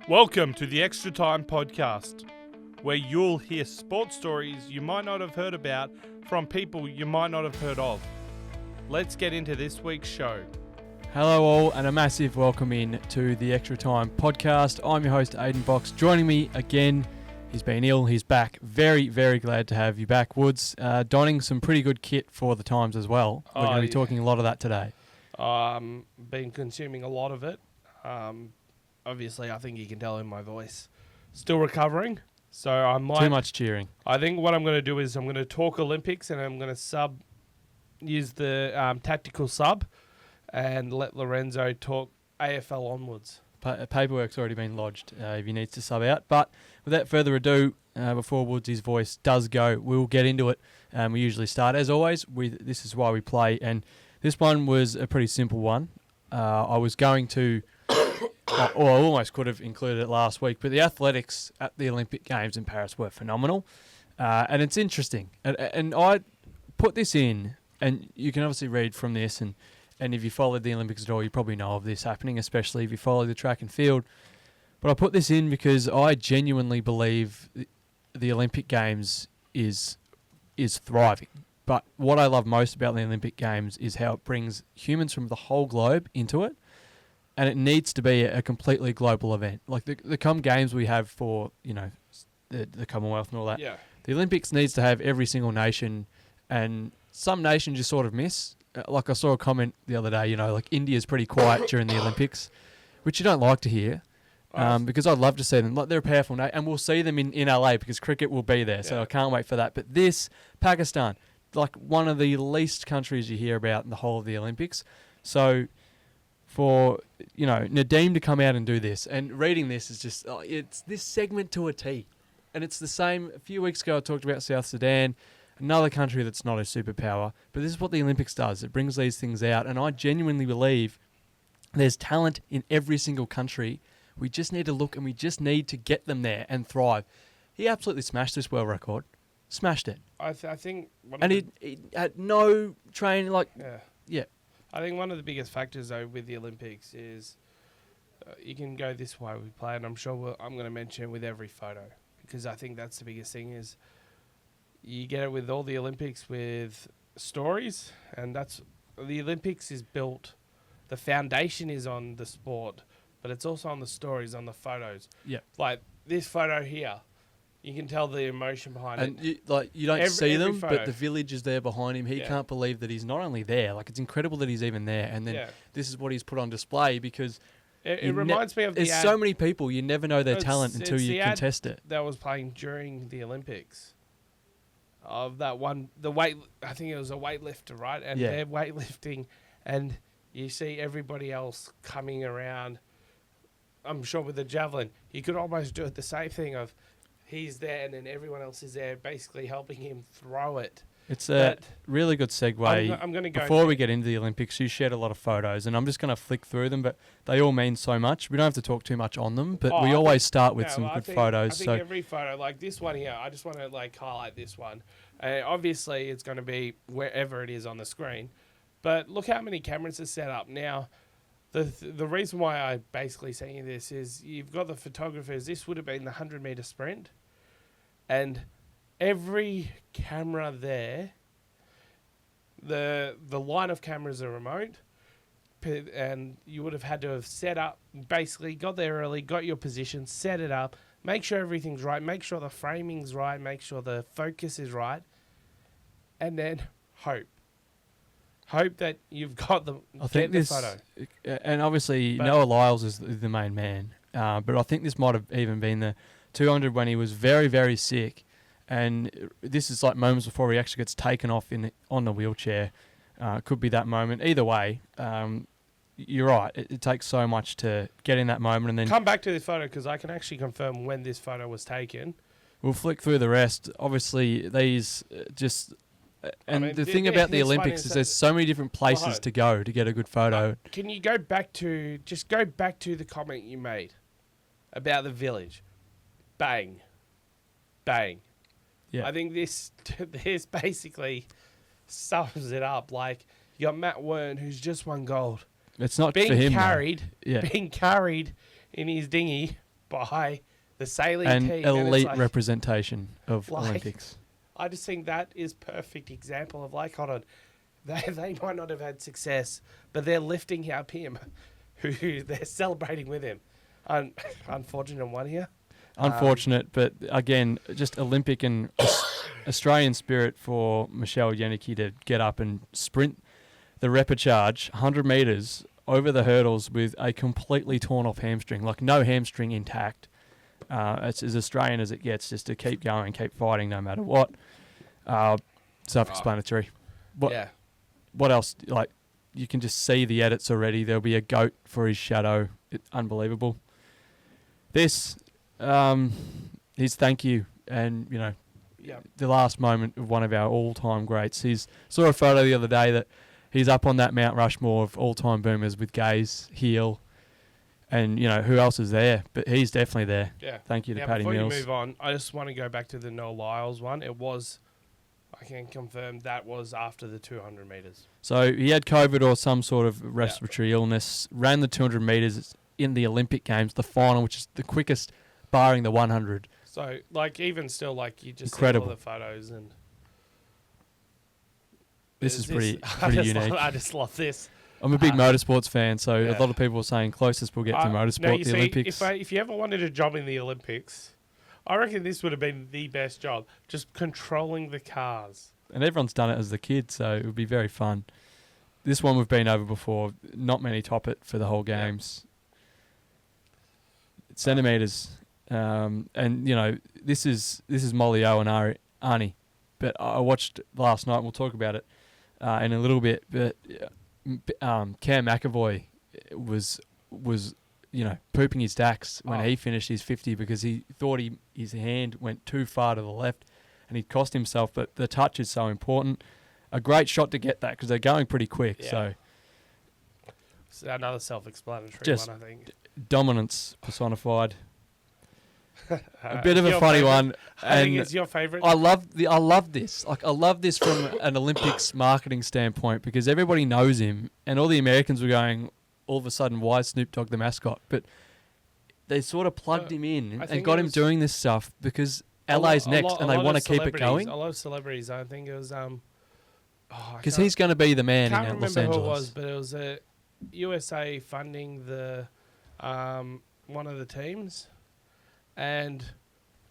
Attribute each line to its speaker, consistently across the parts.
Speaker 1: Welcome to the Extra Time Podcast, where you'll hear sports stories you might not have heard about from people you might not have heard of. Let's get into this week's show.
Speaker 2: Hello all, and a massive welcome in to the Extra Time Podcast. I'm your host, Aidan Box. Joining me again, he's been ill, he's back. Very, very glad to have you back, Woods. Donning some pretty good kit for the Times as well. We're going to be talking a lot of that today.
Speaker 1: Been consuming a lot of it. Obviously, I think you can tell in my voice. Still recovering, so I might...
Speaker 2: Too much cheering.
Speaker 1: I think what I'm going to do is I'm going to talk Olympics and I'm going to use the tactical sub and let Lorenzo talk AFL onwards.
Speaker 2: Paperwork's already been lodged if he needs to sub out. But without further ado, before Woods' voice does go, we'll get into it. We usually start, as always, with This Is Why We Play. And this one was a pretty simple one. I was going to... or I almost could have included it last week, but the athletics at the Olympic Games in Paris were phenomenal. And it's interesting. And I put this in, and you can obviously read from this, and if you followed the Olympics at all, you probably know of this happening, especially if you follow the track and field. But I put this in because I genuinely believe the Olympic Games is thriving. But what I love most about the Olympic Games is how it brings humans from the whole globe into it. And it needs to be a completely global event. Like the games we have for, the Commonwealth and all that.
Speaker 1: Yeah.
Speaker 2: The Olympics needs to have every single nation, and some nations just sort of miss. Like I saw a comment the other day, like India's pretty quiet during the Olympics, which you don't like to hear, because I'd love to see them. Like they're a powerful nation, and we'll see them in LA because cricket will be there. So I can't wait for that. But Pakistan, like one of the least countries you hear about in the whole of the Olympics. So for, Nadeem to come out and do this, and reading this is just, it's this segment to a T. And it's the same, a few weeks ago I talked about South Sudan, another country that's not a superpower, but this is what the Olympics does. It brings these things out, and I genuinely believe there's talent in every single country. We just need to look, and we just need to get them there and thrive. He absolutely smashed this world record. Smashed it.
Speaker 1: I think...
Speaker 2: And he had no training, Yeah.
Speaker 1: I think one of the biggest factors, though, with the Olympics is you can go this way we play, and I'm sure I'm going to mention it with every photo, because I think that's the biggest thing is you get it with all the Olympics with stories, and that's the Olympics is built, the foundation is on the sport, but it's also on the stories, on the photos.
Speaker 2: Yeah.
Speaker 1: Like this photo here. You can tell the emotion behind it.
Speaker 2: And you don't see them,
Speaker 1: photo.
Speaker 2: but the village is there behind him. He can't believe that he's not only there. Like, it's incredible that he's even there. And then this is what he's put on display, because
Speaker 1: it reminds me of the
Speaker 2: there's so many people, you never know their talent until you can test it.
Speaker 1: That was playing during the Olympics. Of that one, I think it was a weightlifter, right? And they're weightlifting, and you see everybody else coming around. I'm sure with the javelin, you could almost do it the same thing of, he's there, and then everyone else is there, basically helping him throw it.
Speaker 2: It's a really good segue.
Speaker 1: I'm going to go
Speaker 2: before we get into the Olympics. You shared a lot of photos, and I'm just going to flick through them, but they all mean so much. We don't have to talk too much on them, but we always start with some good photos.
Speaker 1: I think every photo, like this one here, I just want to highlight this one. Obviously, it's going to be wherever it is on the screen, but look how many cameras are set up now. The reason why I basically saying this is you've got the photographers. This would have been the 100-meter sprint. And every camera there, the line of cameras are remote, and you would have had to have set up, basically got there early, got your position, set it up, make sure everything's right, make sure the framing's right, make sure the focus is right, and then hope. Hope that you've got the photo.
Speaker 2: And obviously Noah Lyles is the main man, but I think this might have even been the 200 when he was very, very sick, and this is like moments before he actually gets taken off on the wheelchair. Could be that moment. Either way, you're right. It takes so much to get in that moment, and then
Speaker 1: come back to this photo because I can actually confirm when this photo was taken.
Speaker 2: We'll flick through the rest. Obviously, these just. And the thing about the Olympics is there's so many different places to go to get a good photo.
Speaker 1: Can you go back to the comment you made about the village? Bang. Bang.
Speaker 2: Yeah.
Speaker 1: I think this basically sums it up. Like, you got Matt Wern, who's just won gold.
Speaker 2: It's not for him,
Speaker 1: being carried in his dinghy by the sailing
Speaker 2: and
Speaker 1: team.
Speaker 2: elite
Speaker 1: and it's
Speaker 2: representation of
Speaker 1: Like-
Speaker 2: Olympics.
Speaker 1: I just think that is perfect example of like, hold on, they might not have had success, but they're lifting up him, who they're celebrating with him. Unfortunate one here.
Speaker 2: Unfortunate, but again, just Olympic and Australian spirit for Michelle Janicki to get up and sprint the repechage 100 metres over the hurdles with a completely torn off hamstring, like no hamstring intact. It's as Australian as it gets, just to keep going, keep fighting no matter what. Self-explanatory. What else? Like, you can just see the edits already. There'll be a goat for his shadow. Unbelievable. This, his thank you, and the last moment of one of our all-time greats. Saw a photo the other day that he's up on that Mount Rushmore of all-time boomers with Gaze, Heel, and who else is there? But he's definitely there.
Speaker 1: Yeah.
Speaker 2: Thank you to
Speaker 1: Now,
Speaker 2: Paddy
Speaker 1: before
Speaker 2: Mills.
Speaker 1: you move on, I just want to go back to the Noel Lyles one. I can confirm that was after the 200 metres.
Speaker 2: So he had COVID or some sort of respiratory illness, ran the 200 metres in the Olympic Games, the final, which is the quickest, barring the 100.
Speaker 1: So, even still, you just
Speaker 2: Incredible.
Speaker 1: see all the photos and...
Speaker 2: This is pretty
Speaker 1: I
Speaker 2: unique.
Speaker 1: I just love this.
Speaker 2: I'm a big motorsports fan, so
Speaker 1: yeah.
Speaker 2: a lot of people are saying closest we'll get to motorsport, the Olympics.
Speaker 1: If you ever wanted a job in the Olympics, I reckon this would have been the best job, just controlling the cars.
Speaker 2: And everyone's done it as a kid, so it would be very fun. This one we've been over before. Not many top it for the whole games. Centimetres. And, this is Molly O and Arnie. But I watched last night, and we'll talk about it in a little bit, but Cam McAvoy was pooping his dacks when he finished his 50 because he thought his hand went too far to the left and he cost himself, but the touch is so important. A great shot to get that because they're going pretty quick.
Speaker 1: Yeah. So another self-explanatory
Speaker 2: just
Speaker 1: one, I think.
Speaker 2: Dominance personified. A bit of a funny one.
Speaker 1: I think it's your favourite.
Speaker 2: I love this. I love this from an Olympics marketing standpoint because everybody knows him, and all the Americans were going, all of a sudden, why is Snoop Dogg the mascot? But they sort of plugged him in and got him doing this stuff because LA's next, and they want to keep it going.
Speaker 1: A lot of celebrities. I think it was
Speaker 2: because he's going to be the man in Los Angeles.
Speaker 1: I can't remember who it was, but it was a USA funding the one of the teams. And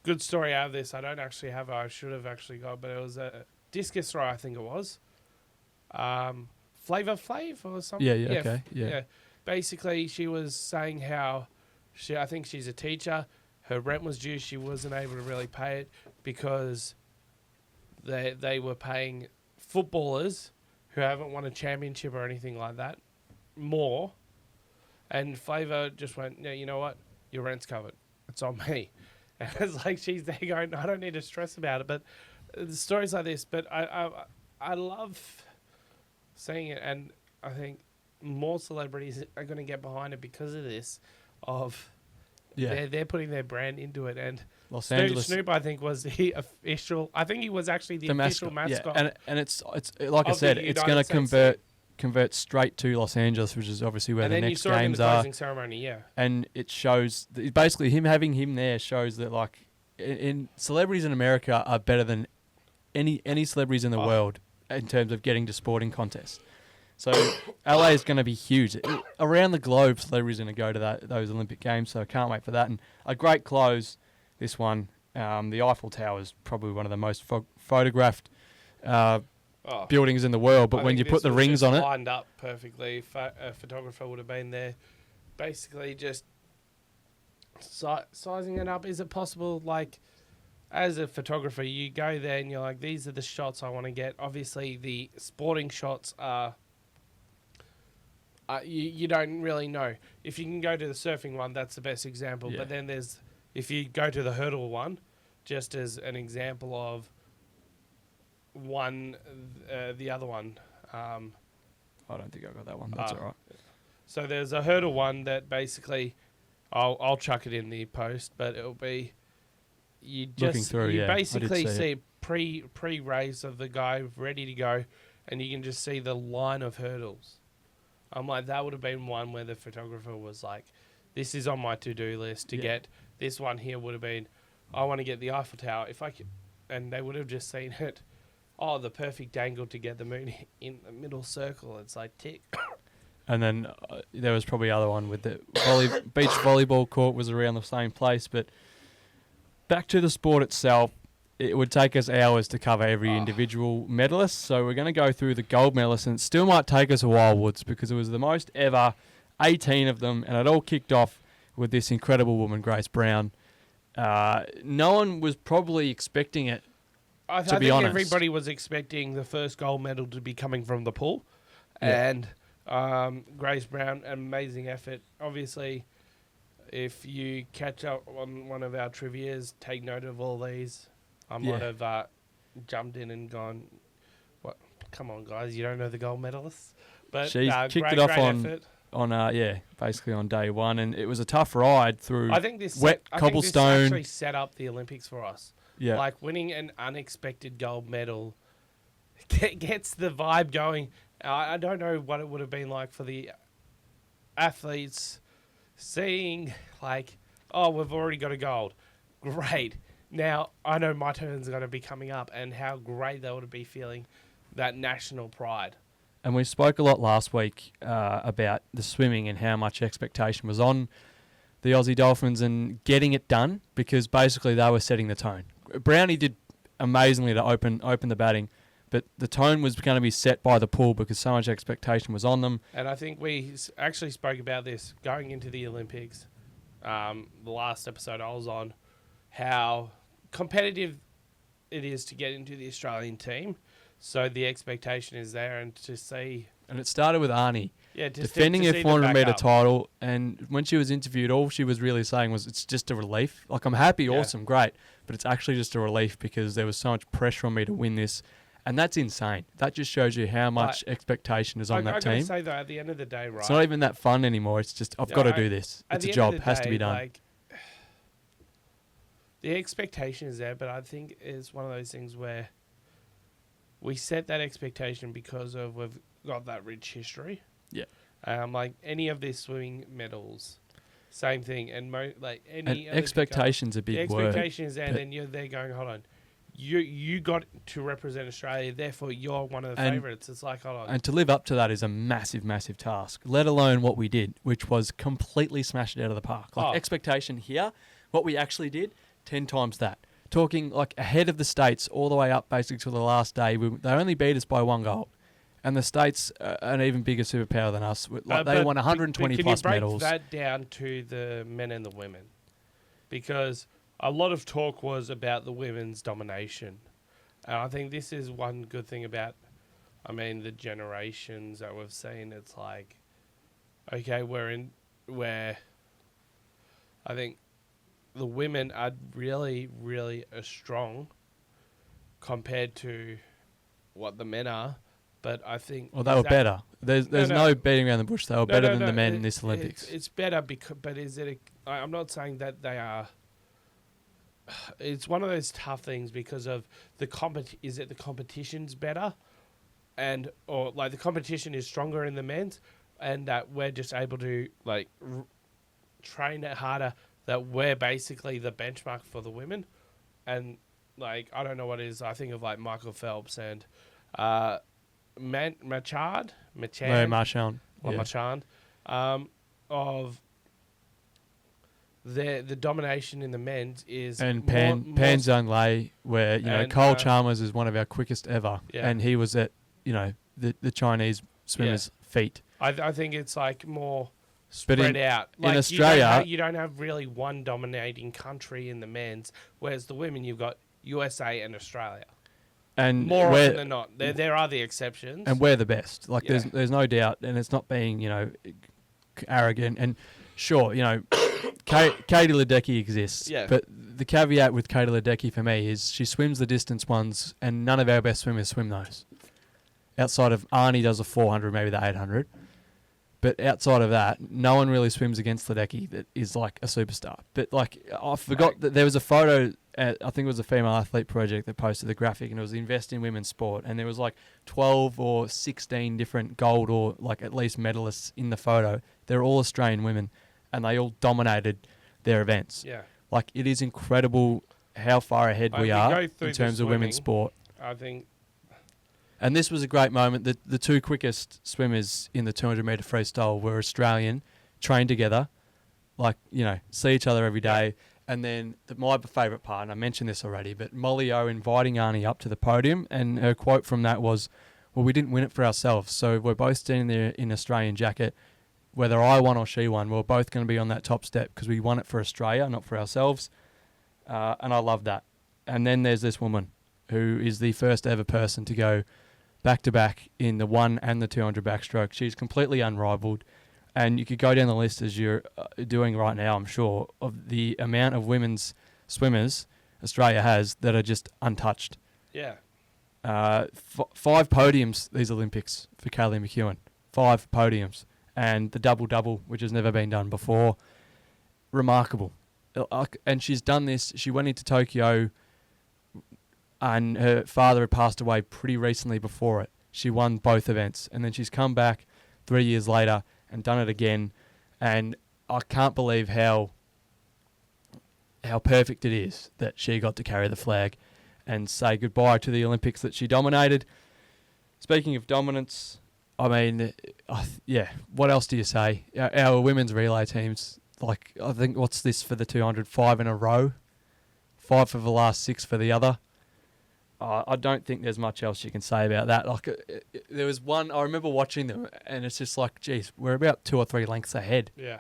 Speaker 1: good story out of this. I don't actually have it. I should have actually got, but it was a discus throw, I think it was. Flavor Flav or something.
Speaker 2: Yeah.
Speaker 1: Basically, she was saying how I think she's a teacher. Her rent was due. She wasn't able to really pay it because they were paying footballers who haven't won a championship or anything like that more. And Flavor just went, yeah, you know what? Your rent's covered. It's on me. And it's like she's there going, I don't need to stress about it. But the stories like this, but I love seeing it, and I think more celebrities are going to get behind it because of this. They're putting their brand into it, and
Speaker 2: Los Angeles.
Speaker 1: Snoop, I think, was the official. I think he was actually the official mascot.
Speaker 2: Yeah. And it's like I said, it's going to convert straight to Los Angeles, which is obviously where the next games are. And then you saw him in the closing
Speaker 1: ceremony, yeah.
Speaker 2: And it shows basically having him there shows that in celebrities in America are better than any celebrities in the world in terms of getting to sporting contests. So LA is going to be huge. Around the globe, celebrities are going to go to those Olympic Games, so I can't wait for that. And a great close, this one. The Eiffel Tower is probably one of the most photographed buildings in the world, but when you put the rings on it,
Speaker 1: lined up perfectly. A photographer would have been there, basically just sizing it up. Is it possible, as a photographer, you go there and you're like, these are the shots I want to get. Obviously, the sporting shots are. You don't really know. If you can go to the surfing one, that's the best example.
Speaker 2: Yeah.
Speaker 1: But then if you go to the hurdle one, just as an example of the other one. I
Speaker 2: don't think I got that one. That's all right.
Speaker 1: So there's a hurdle one that basically, I'll chuck it in the post, but it'll be you basically see pre-race of the guy ready to go, and you can just see the line of hurdles. I'm like, that would have been one where the photographer was this is on my to-do list to
Speaker 2: Yeah.
Speaker 1: get. This one here would have been, I want to get the Eiffel Tower. If I could, and they would have just seen it. Oh, the perfect angle to get the moon in the middle circle. It's like tick.
Speaker 2: And then there was probably other one with the beach volleyball court was around the same place. But back to the sport itself, it would take us hours to cover every individual medalist. So we're going to go through the gold medalists, and it still might take us a while, Woods, because it was the most ever, 18 of them, and it all kicked off with this incredible woman, Grace Brown. No one was probably expecting it.
Speaker 1: I
Speaker 2: To be
Speaker 1: think
Speaker 2: honest.
Speaker 1: everybody was expecting the first gold medal to be coming from the pool,
Speaker 2: Yeah.
Speaker 1: and Grace Brown, amazing effort. Obviously, if you catch up on one of our trivias, take note of all these. I might have jumped in and gone, "What? Come on, guys! You don't know the gold medalists." But
Speaker 2: She kicked
Speaker 1: great,
Speaker 2: it off
Speaker 1: great
Speaker 2: on
Speaker 1: effort.
Speaker 2: basically on day one, and it was a tough ride through
Speaker 1: I think this
Speaker 2: wet
Speaker 1: I think
Speaker 2: cobblestone.
Speaker 1: this actually set up the Olympics for us.
Speaker 2: Yeah.
Speaker 1: Like winning an unexpected gold medal gets the vibe going. I don't know what it would have been like for the athletes seeing like, oh, we've already got a gold. Great. Now I know my turn's going to be coming up, and how great they would be feeling that national pride.
Speaker 2: And we spoke a lot last week about the swimming and how much expectation was on the Aussie Dolphins and getting it done, because basically they were setting the tone. Brownie did amazingly to open the batting, but the tone was going to be set by the pool because so much expectation was on them.
Speaker 1: And I think we actually spoke about this going into the Olympics. The last episode I was on, how competitive it is to get into the Australian team. So the expectation is there, and to see...
Speaker 2: And it started with Arnie
Speaker 1: just
Speaker 2: defending
Speaker 1: to
Speaker 2: her
Speaker 1: see them
Speaker 2: 400
Speaker 1: back
Speaker 2: metre
Speaker 1: up.
Speaker 2: title, and when she was interviewed, all she was really saying was, it's just a relief. Like, I'm happy,
Speaker 1: Yeah.
Speaker 2: awesome, great, but it's actually just a relief because there was so much pressure on me to win this, and that's insane. That just shows you how much expectation is on that
Speaker 1: I
Speaker 2: team.
Speaker 1: gotta say though, at the end of the day, right?
Speaker 2: It's not even that fun anymore. It's just, I've
Speaker 1: Yeah,
Speaker 2: got to do this.
Speaker 1: at
Speaker 2: It's
Speaker 1: the
Speaker 2: a
Speaker 1: end
Speaker 2: job.
Speaker 1: of the
Speaker 2: Has to
Speaker 1: day,
Speaker 2: be done.
Speaker 1: Like, the expectation is there, but I think it's one of those things where we set that expectation because of we've got that rich history.
Speaker 2: Yeah.
Speaker 1: Like any of these swimming medals, same thing, and like any
Speaker 2: And
Speaker 1: Olympic
Speaker 2: expectation's a
Speaker 1: the
Speaker 2: big word.
Speaker 1: expectation is there, and
Speaker 2: but-
Speaker 1: then you're there going, hold on, you got to represent Australia, therefore you're one of the
Speaker 2: And-
Speaker 1: favourites. It's like, hold on,
Speaker 2: And to live up to that is a massive, massive task, let alone what we did, which was completely smashed it out of the park. Like,
Speaker 1: Oh.
Speaker 2: expectation here, what we actually did, 10 times that. Talking like ahead of the States all the way up basically to the last day. They only beat us by 1 goal. And the States are an even bigger superpower than us. Like, they
Speaker 1: but-
Speaker 2: won 120
Speaker 1: but
Speaker 2: plus
Speaker 1: can you break
Speaker 2: medals.
Speaker 1: that down to the men and the women? Because a lot of talk was about the women's domination. And I think this is one good thing about, the generations that we've seen. It's like, okay, where I think the women are really, really strong compared to what the men are. But I think...
Speaker 2: Well, they were better. There's no beating around the bush. They were better than the men in this Olympics.
Speaker 1: It's better, but is it... I'm not saying that they are... It's one of those tough things because of is it the competition's better? Or like the competition is stronger in the men's, and that we're just able to like train it harder, that we're basically the benchmark for the women. And like, I don't know what it is. I think of like Michael Phelps and Marchand,
Speaker 2: No, Marchand.
Speaker 1: or
Speaker 2: Yeah.
Speaker 1: Marchand, of the domination in the men's is
Speaker 2: And
Speaker 1: more
Speaker 2: Pan Zhang Lei, where
Speaker 1: And,
Speaker 2: Cole Chalmers is one of our quickest ever,
Speaker 1: Yeah.
Speaker 2: and he was at the Chinese swimmers' feet.
Speaker 1: I think it's like more
Speaker 2: But
Speaker 1: spread out.
Speaker 2: in
Speaker 1: Like
Speaker 2: Australia-
Speaker 1: you don't have really one dominating country in the men's, whereas the women you've got USA and Australia.
Speaker 2: And
Speaker 1: More
Speaker 2: we're,
Speaker 1: often than not, there are the exceptions.
Speaker 2: and we're the best. Like
Speaker 1: Yeah.
Speaker 2: there's no doubt, and it's not being arrogant. And sure, Katie Ledecky exists.
Speaker 1: Yeah.
Speaker 2: But the caveat with Katie Ledecky for me is she swims the distance ones, and none of our best swimmers swim those. Outside of Arnie does a 400, maybe the 800. But outside of that, no one really swims against Ledecky that is like a superstar. But like, I forgot that there was a photo, I think it was a Female Athlete Project that posted the graphic, and it was Invest in Women's Sport. And there was like 12 or 16 different gold or like at least medalists in the photo. They're all Australian women. and they all dominated their events.
Speaker 1: Yeah.
Speaker 2: Like, it is incredible how far ahead we are in terms of women's sport.
Speaker 1: I think.
Speaker 2: And this was a great moment. The two quickest swimmers in the 200-metre freestyle were Australian, trained together, like, see each other every day. And then my favourite part, and I mentioned this already, but Molly O inviting Arnie up to the podium, and her quote from that was, well, we didn't win it for ourselves. So we're both standing there in Australian jacket. Whether I won or she won, we're both going to be on that top step because we won it for Australia, not for ourselves. And I love that. And then there's this woman who is the first ever person to go back-to-back in the 1 and the 200 backstroke. She's completely unrivaled. And you could go down the list as you're doing right now, I'm sure, of the amount of women's swimmers Australia has that are just untouched.
Speaker 1: Yeah.
Speaker 2: 5 podiums these Olympics for Kaylee McEwen. 5 podiums. And the double-double, which has never been done before. Remarkable. And she's done this. She went into Tokyo, and her father had passed away pretty recently before it. She won both events. And then she's come back 3 years later and done it again. And I can't believe how perfect it is that she got to carry the flag and say goodbye to the Olympics that she dominated. Speaking of dominance, I mean, what else do you say? Our women's relay teams, like, I think, what's this for the 200? 5 in a row? 5 for the last 6 for the other. I don't think there's much else you can say about that. Like, there was one, I remember watching them, and it's just like, geez, we're about 2 or 3 lengths ahead.
Speaker 1: Yeah.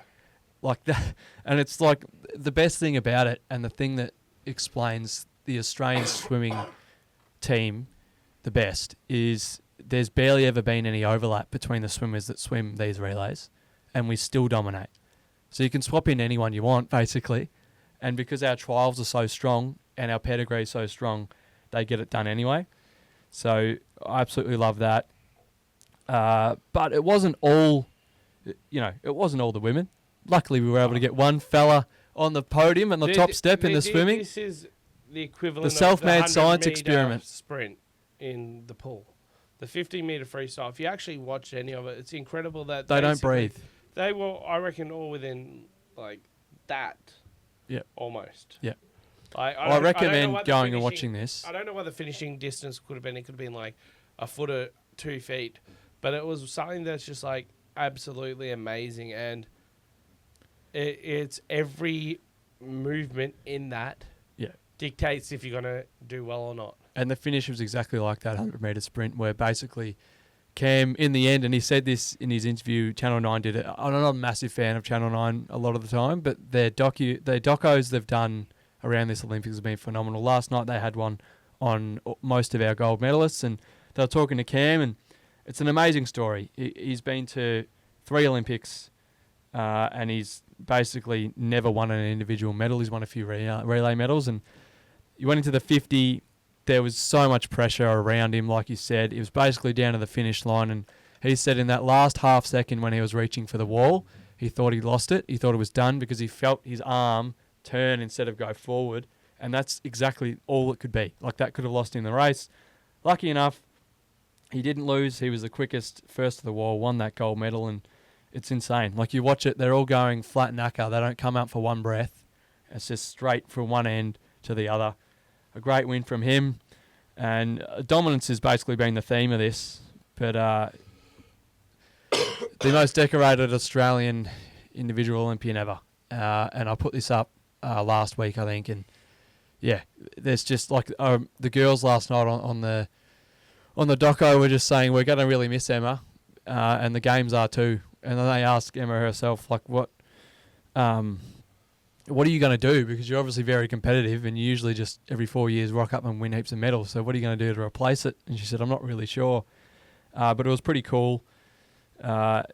Speaker 2: Like that. And it's like, the best thing about it, and the thing that explains the Australian swimming team the best, is there's barely ever been any overlap between the swimmers that swim these relays, and we still dominate. So you can swap in anyone you want, basically. And because our trials are so strong and our pedigree is so strong, they get it done anyway. So I absolutely love that. But it wasn't all, it wasn't all the women. Luckily, we were able to get one fella on the podium and the top step in the swimming.
Speaker 1: This is the equivalent
Speaker 2: the self-made
Speaker 1: of the
Speaker 2: science
Speaker 1: 100-metre
Speaker 2: experiment
Speaker 1: sprint in the pool. The 50-metre freestyle. If you actually watch any of it, it's incredible that
Speaker 2: they don't breathe.
Speaker 1: They were, I reckon, all within like that.
Speaker 2: Yeah.
Speaker 1: Almost.
Speaker 2: Yeah.
Speaker 1: I
Speaker 2: recommend going and watching this.
Speaker 1: I don't know what the finishing distance could have been. It could have been like a foot or 2 feet, but it was something that's just like absolutely amazing, and it's every movement in that dictates if you're going to do well or not.
Speaker 2: And the finish was exactly like that 100-metre sprint, where basically Cam, in the end, and he said this in his interview, Channel 9 did it. I'm not a massive fan of Channel 9 a lot of the time, but their docos they've done around this Olympics have been phenomenal. Last night they had one on most of our gold medalists, and they were talking to Cam, and it's an amazing story. He's been to 3 Olympics, and he's basically never won an individual medal. He's won a few relay medals, and he went into the 50. There was so much pressure around him, like you said. It was basically down to the finish line, and he said in that last half second when he was reaching for the wall, he thought he lost it. He thought it was done because he felt his arm turn instead of go forward, and that's exactly all it could be. Like, that could have lost him the race. Lucky enough, he didn't lose. He was the quickest, first to the wall, won that gold medal, and it's insane. Like, you watch it, they're all going flat knacker. They don't come up for one breath. It's just straight from one end to the other. A great win from him, and dominance has basically been the theme of this. But the most decorated Australian individual Olympian ever, and I put this up last week, I think, and yeah, there's just like the girls last night on the doco were just saying we're going to really miss Emma, and the games are too. And then they asked Emma herself, like, what are you going to do? Because you're obviously very competitive, and you usually just every 4 years rock up and win heaps of medals. So what are you going to do to replace it? And she said, I'm not really sure. But it was pretty cool. And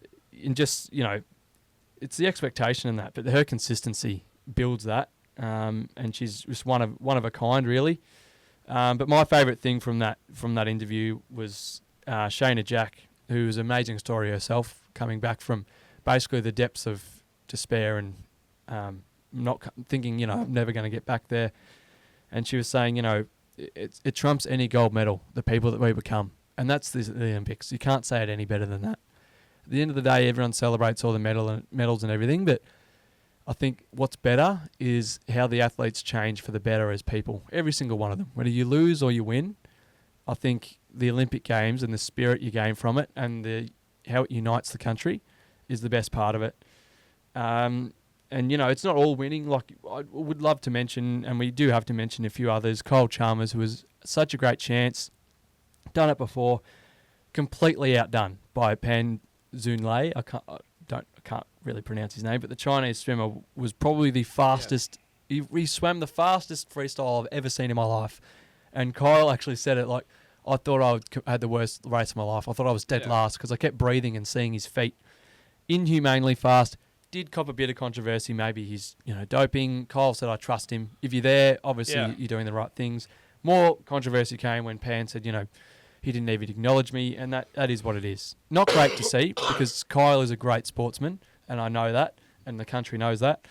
Speaker 2: just, it's the expectation in that, but her consistency builds that. And she's just one of a kind, really. But my favourite thing from that interview was Shayna Jack, who was an amazing story herself, coming back from basically the depths of despair and not thinking, I'm never going to get back there. And she was saying, it trumps any gold medal, the people that we become. And that's the Olympics. You can't say it any better than that. At the end of the day, everyone celebrates all the medals and everything, but I think what's better is how the athletes change for the better as people. Every single one of them. Whether you lose or you win, I think the Olympic Games and the spirit you gain from it and how it unites the country is the best part of it. And, it's not all winning. Like, I would love to mention, and we do have to mention a few others, Kyle Chalmers, who was such a great chance, done it before, completely outdone by Pan Zunlei. I can't really pronounce his name, but the Chinese swimmer was probably the fastest. Yeah. He swam the fastest freestyle I've ever seen in my life. And Kyle actually said it like, I thought I had the worst race of my life. I thought I was dead last because I kept breathing and seeing his feet inhumanely fast. Did cop a bit of controversy. Maybe he's doping. Kyle said, I trust him. If you're there, obviously you're doing the right things. More controversy came when Pan said, he didn't even acknowledge me, and that is what it is. Not great to see because Kyle is a great sportsman, and I know that, and the country knows that.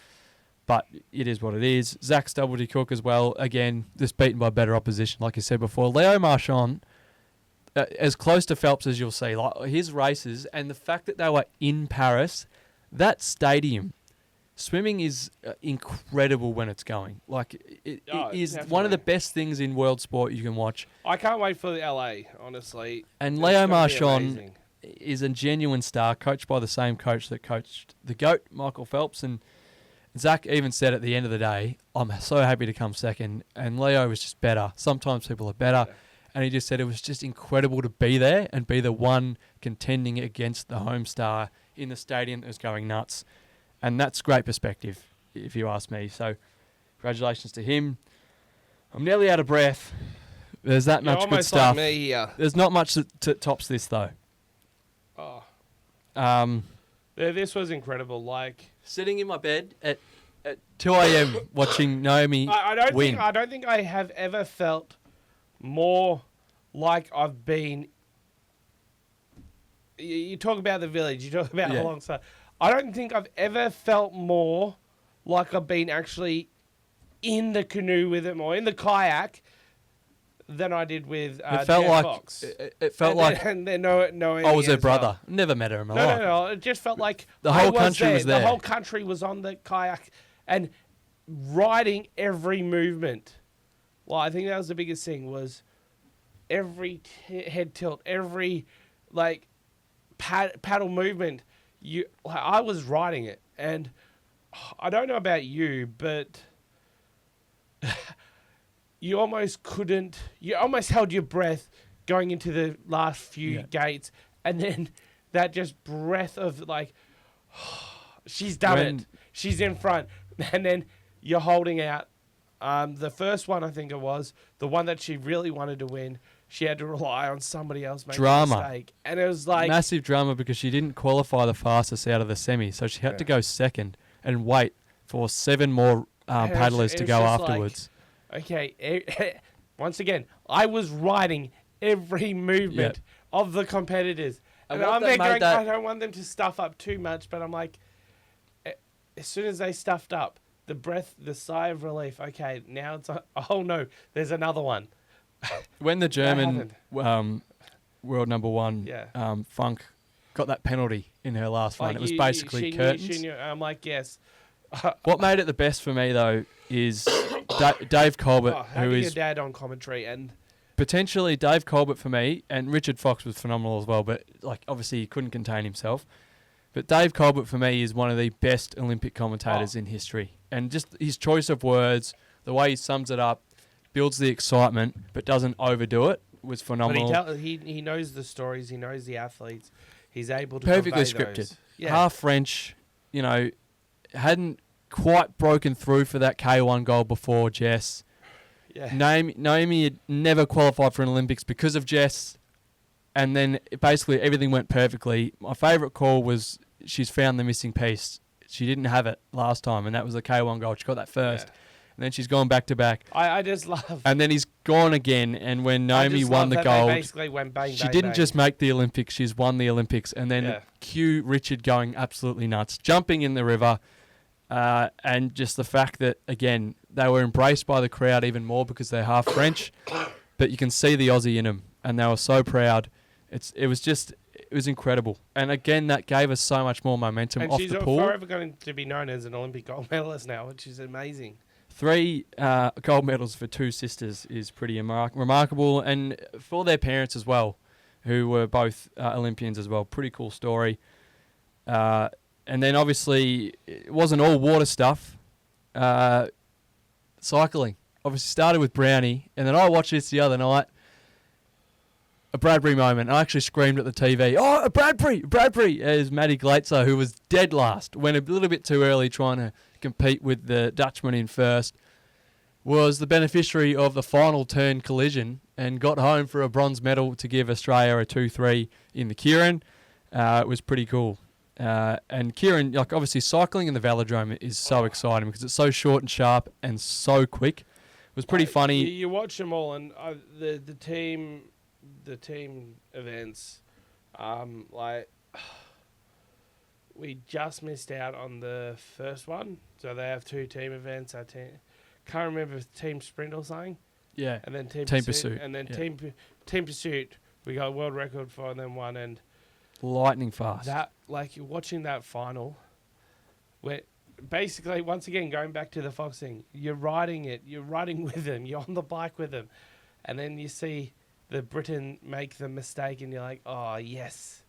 Speaker 2: But it is what it is. Zach Stubblety-Cook as well. Again, just beaten by better opposition, like you said before. Leo Marchand, as close to Phelps as you'll see. Like his races and the fact that they were in Paris, that stadium, swimming is incredible when it's going. Like it is definitely one of the best things in world sport you can watch.
Speaker 1: I can't wait for the LA, honestly.
Speaker 2: And Leo Marchand is a genuine star, coached by the same coach that coached the GOAT, Michael Phelps, and Zach even said at the end of the day, I'm so happy to come second. And Leo was just better. Sometimes people are better. Yeah. And he just said it was just incredible to be there and be the one contending against the home star in the stadium that was going nuts. And that's great perspective, if you ask me. So congratulations to him. I'm nearly out of breath. There's that much good stuff.
Speaker 1: Like me here.
Speaker 2: There's not much that tops this, though.
Speaker 1: Oh. This was incredible. Like
Speaker 2: sitting in my bed at 2 a.m. watching Naomi win.
Speaker 1: I don't think I have ever felt more like I've been. You talk about the village. You talk about alongside. I don't think I've ever felt more like I've been actually in the canoe with him or in the kayak than I did with
Speaker 2: it felt like
Speaker 1: Fox.
Speaker 2: It felt like
Speaker 1: and then knowing
Speaker 2: I was her brother.
Speaker 1: Well.
Speaker 2: Never met her in my life.
Speaker 1: No. It just felt like
Speaker 2: the whole country was there.
Speaker 1: The whole country was on the kayak and riding every movement. Well, I think that was the biggest thing was every head tilt, every paddle movement. I was riding it, and I don't know about you, but you almost couldn't. You almost held your breath going into the last few gates, and then that just breath of she's done it. She's in front, and then you're holding out. The first one, I think it was the one that she really wanted to win. She had to rely on somebody else making a mistake. And it was like
Speaker 2: massive drama because she didn't qualify the fastest out of the semi. So she had to go second and wait for 7 more paddlers to go afterwards.
Speaker 1: Once again, I was riding every movement of the competitors. And I'm there going, I don't want them to stuff up too much, but I'm like, as soon as they stuffed up, the sigh of relief, okay, now it's, oh no, there's another one.
Speaker 2: When the German world number one, Funk, got that penalty in her last run, it was basically curtains.
Speaker 1: I'm like, yes.
Speaker 2: What made it the best for me, though, is Dave Colbert, who is
Speaker 1: your dad on commentary. And
Speaker 2: potentially Dave Colbert for me, and Richard Fox was phenomenal as well, but obviously he couldn't contain himself. But Dave Colbert for me is one of the best Olympic commentators in history. And just his choice of words, the way he sums it up, builds the excitement, but doesn't overdo it, was phenomenal.
Speaker 1: But he knows the stories, he knows the athletes, he's able to
Speaker 2: perfectly scripted.
Speaker 1: Those.
Speaker 2: Yeah. Half French, hadn't quite broken through for that K1 goal before Jess.
Speaker 1: Yeah.
Speaker 2: Naomi had never qualified for an Olympics because of Jess, and then basically everything went perfectly. My favourite call was she's found the missing piece. She didn't have it last time, and that was the K1 goal. She got that first. Yeah. And then she's gone back to back.
Speaker 1: I just love.
Speaker 2: And then he's gone again. And when Naomi won the gold,
Speaker 1: basically went bang,
Speaker 2: she didn't just make the Olympics; she's won the Olympics. And then cue Richard going absolutely nuts, jumping in the river, and just the fact that again they were embraced by the crowd even more because they're half French, but you can see the Aussie in them, and they were so proud. It was just it was incredible. And again, that gave us so much more momentum
Speaker 1: And
Speaker 2: off
Speaker 1: she's
Speaker 2: the pool.
Speaker 1: forever going to be known as an Olympic gold medalist now, which is amazing.
Speaker 2: 3 gold medals for 2 sisters is pretty remarkable, and for their parents as well, who were both Olympians as well. Pretty cool story. And then obviously it wasn't all water stuff. Cycling obviously started with Brownie, and then I watched this the other night. A Bradbury moment. I actually screamed at the TV, "Oh, a Bradbury!" As Maddie Glatzer, who was dead last, went a little bit too early trying to compete with the Dutchman in first, was the beneficiary of the final turn collision and got home for a bronze medal to give Australia a 2-3 in the Kieran. It was pretty cool. And Kieran, like obviously cycling in the velodrome is so exciting because it's so short and sharp and so quick. It was pretty funny.
Speaker 1: You watch them all, and the team events, like we just missed out on the first one. So they have 2 team events. Our team can't remember if team sprint or something.
Speaker 2: Yeah.
Speaker 1: And then team
Speaker 2: pursuit.
Speaker 1: and then
Speaker 2: Yeah.
Speaker 1: team pursuit. We got a world record for them one, and
Speaker 2: Lightning fast.
Speaker 1: that like you're watching that final, where basically once again going back to the Fox thing, you're riding with them, you're on the bike with them, and then you see the Britain make the mistake, and you're like, oh yes,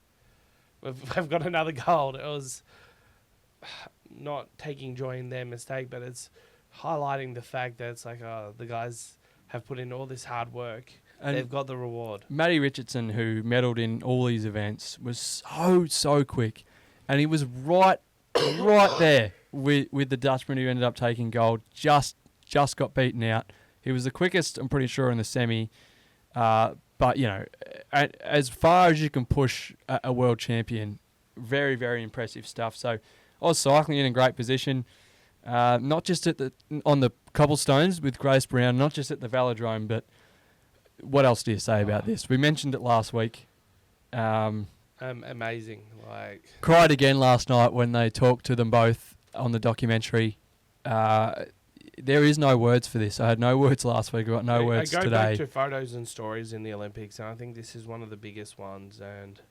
Speaker 1: we've got another gold. It was not taking joy in their mistake, but it's highlighting the fact that it's like, oh, the guys have put in all this hard work.
Speaker 2: And
Speaker 1: They've got the reward.
Speaker 2: Matty Richardson, who medalled in all these events, was so quick, and he was right there with the Dutchman who ended up taking gold. Just got beaten out. He was the quickest, I'm pretty sure, in the semi. But you know, as far as you can push a world champion, very, very impressive stuff. So I was cycling in a great position, not just on the cobblestones with Grace Brown, not just at the velodrome, but what else do you say about this? We mentioned it last week.
Speaker 1: Amazing. Like
Speaker 2: Cried again last night when they talked to them both on the documentary. There is no words for this. I had no words last week. I got no words
Speaker 1: I go
Speaker 2: today.
Speaker 1: back to photos and stories in the Olympics, and I think this is one of the biggest ones. And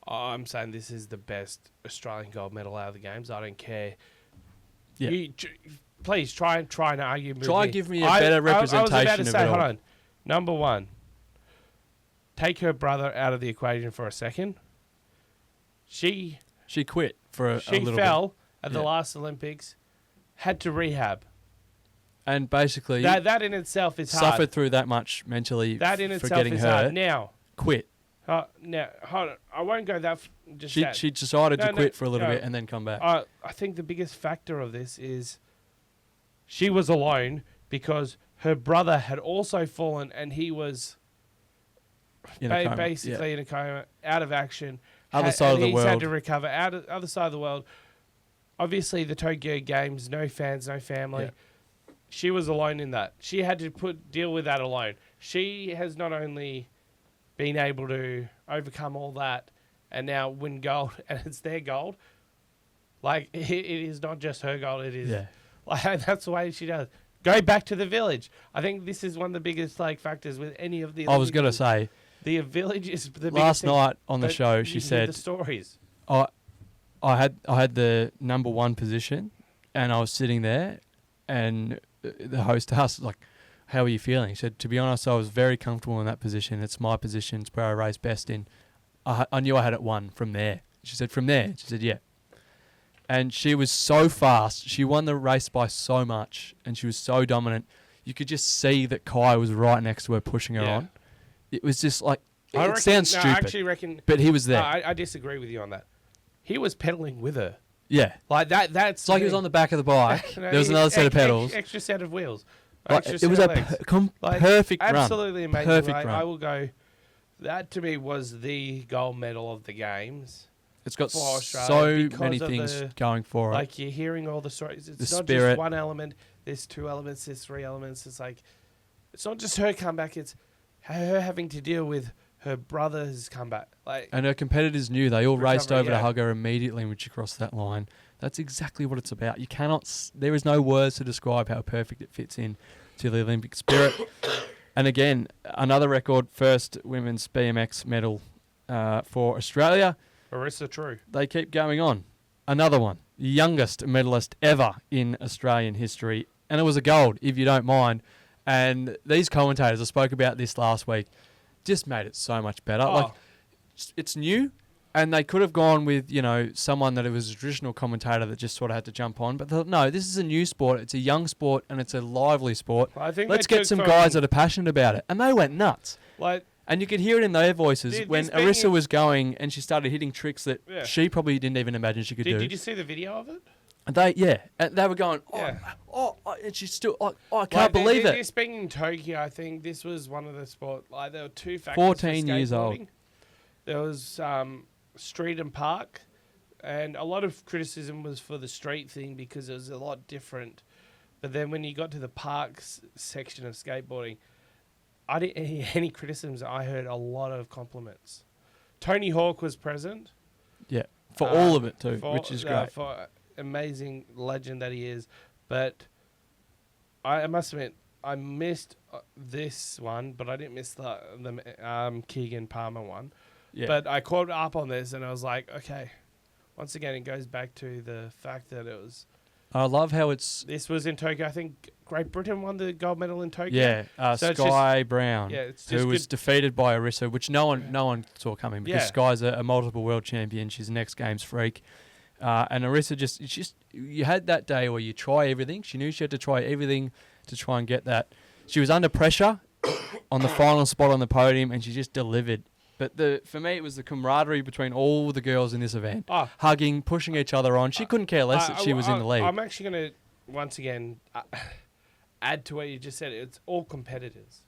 Speaker 1: I'm saying this is the best Australian gold medal out of the games. I don't care.
Speaker 2: Yeah.
Speaker 1: Please try and argue.
Speaker 2: Try and give me a better representation
Speaker 1: I was about to
Speaker 2: of
Speaker 1: say,
Speaker 2: it all.
Speaker 1: hold on. Number one, take her brother out of the equation for a second. She
Speaker 2: quit for a little
Speaker 1: fell
Speaker 2: bit.
Speaker 1: at the last Olympics, had to rehab.
Speaker 2: And basically
Speaker 1: That in itself is hard.
Speaker 2: suffered through that much mentally
Speaker 1: That in
Speaker 2: for
Speaker 1: itself
Speaker 2: getting
Speaker 1: is
Speaker 2: hurt.
Speaker 1: hard. Now,
Speaker 2: Quit.
Speaker 1: now, hold on. I won't go that.
Speaker 2: She decided to quit for a little
Speaker 1: no.
Speaker 2: bit and then come back.
Speaker 1: I think the biggest factor of this is she was alone because her brother had also fallen, and he was
Speaker 2: In a coma.
Speaker 1: basically in a coma, out of action.
Speaker 2: Other side of the
Speaker 1: He's had
Speaker 2: world.
Speaker 1: to recover. Other side of the world. Obviously, the Tokyo Games, no fans, no family.
Speaker 2: Yeah.
Speaker 1: She was alone in that. She had to deal with that alone. She has not only been able to overcome all that and now win gold, and it's their gold. Like, it is not just her gold. It is.
Speaker 2: Yeah.
Speaker 1: Like, that's the way she does. Go back to the village. I think this is one of the biggest factors with any of the.
Speaker 2: I was going to say,
Speaker 1: the village is the biggest
Speaker 2: last
Speaker 1: thing,
Speaker 2: night on the
Speaker 1: but
Speaker 2: show,
Speaker 1: you
Speaker 2: she
Speaker 1: hear
Speaker 2: said,
Speaker 1: the stories.
Speaker 2: I had the number 1 position, and I was sitting there, and the host asked, like, how are you feeling? He said, to be honest, I was very comfortable in that position. It's my position. It's where I race best in. I knew I had it won from there. She said, from there? She said, yeah. And she was so fast. She won the race by so much, and she was so dominant. You could just see that Kai was right next to her, pushing her on. It was just like, it sounds stupid,
Speaker 1: I actually reckon,
Speaker 2: but he was there.
Speaker 1: I disagree with you on that. He was pedaling with her.
Speaker 2: Yeah.
Speaker 1: Like that. That's
Speaker 2: It's like he was on the back of the bike.
Speaker 1: No,
Speaker 2: There was another set of pedals.
Speaker 1: Extra set of wheels.
Speaker 2: Like,
Speaker 1: Extra
Speaker 2: it
Speaker 1: set
Speaker 2: was
Speaker 1: of
Speaker 2: a
Speaker 1: legs.
Speaker 2: perfect run.
Speaker 1: Absolutely amazing.
Speaker 2: Perfect
Speaker 1: Like,
Speaker 2: run.
Speaker 1: I will go. That to me was the gold medal of the games.
Speaker 2: It's got
Speaker 1: for Australia
Speaker 2: so
Speaker 1: because
Speaker 2: many
Speaker 1: of
Speaker 2: things
Speaker 1: the-
Speaker 2: going for it.
Speaker 1: Like you're hearing all the stories. It's
Speaker 2: The
Speaker 1: not
Speaker 2: spirit.
Speaker 1: just one element. There's 2 elements. There's 3 elements. It's like, it's not just her comeback. It's her having to deal with her brother's comeback. Like,
Speaker 2: And her competitors knew. They all raced
Speaker 1: Recovery,
Speaker 2: over to
Speaker 1: yeah.
Speaker 2: hug her immediately when she crossed that line. That's exactly what it's about. You cannot. There is no words to describe how perfect it fits in to the Olympic spirit. And again, another record, first women's BMX medal for Australia.
Speaker 1: Marissa True.
Speaker 2: They keep going on. Another one, the youngest medalist ever in Australian history, and it was a gold, if you don't mind. And these commentators, I spoke about this last week, just made it so much better.
Speaker 1: Oh.
Speaker 2: Like, it's new, and they could have gone with, someone that it was a traditional commentator that just sort of had to jump on. But they thought, no, this is a new sport. It's a young sport, and it's a lively sport.
Speaker 1: Well, I think
Speaker 2: Let's
Speaker 1: they
Speaker 2: get
Speaker 1: took
Speaker 2: some
Speaker 1: from-
Speaker 2: guys that are passionate about it. And they went nuts.
Speaker 1: Like,
Speaker 2: And you could hear it in their voices
Speaker 1: Dude,
Speaker 2: when
Speaker 1: this being
Speaker 2: Arissa
Speaker 1: in-
Speaker 2: was going and she started hitting tricks that
Speaker 1: Yeah.
Speaker 2: she probably didn't even imagine she could do.
Speaker 1: did you see the video of it?
Speaker 2: And they were going, and she still, I can't
Speaker 1: Like,
Speaker 2: believe it.
Speaker 1: This being in Tokyo, I think this was one of the sport. Like, there were two factors.
Speaker 2: 14
Speaker 1: for
Speaker 2: years old.
Speaker 1: skateboarding. There was street and park, and a lot of criticism was for the street thing because it was a lot different. But then when you got to the parks section of skateboarding, I didn't hear any criticisms. I heard a lot of compliments. Tony Hawk was present.
Speaker 2: Yeah, for all of it too, which is great.
Speaker 1: For amazing legend that he is. But I must admit, I missed this one, but I didn't miss the Keegan Palmer one.
Speaker 2: Yeah.
Speaker 1: But I caught up on this, and I was like, okay. Once again, it goes back to the fact that
Speaker 2: I love how it's
Speaker 1: this was in Tokyo. I think Great Britain won the gold medal in Tokyo.
Speaker 2: So
Speaker 1: it's
Speaker 2: Sky Brown,
Speaker 1: Yeah, it's
Speaker 2: who
Speaker 1: just
Speaker 2: was
Speaker 1: good.
Speaker 2: defeated by Arissa, which no one saw coming because
Speaker 1: Yeah.
Speaker 2: Sky's a multiple world champion. She's an X Games freak, and Arissa just you had that day where you try everything. She knew she had to try everything to try and get that. She was under pressure on the final spot on the podium, and she just delivered. But for me, it was the camaraderie between all the girls in this event,
Speaker 1: Oh,
Speaker 2: hugging, pushing each other on. She couldn't care less that she was in the lead.
Speaker 1: I'm actually going to, once again, add to what you just said. It's all competitors.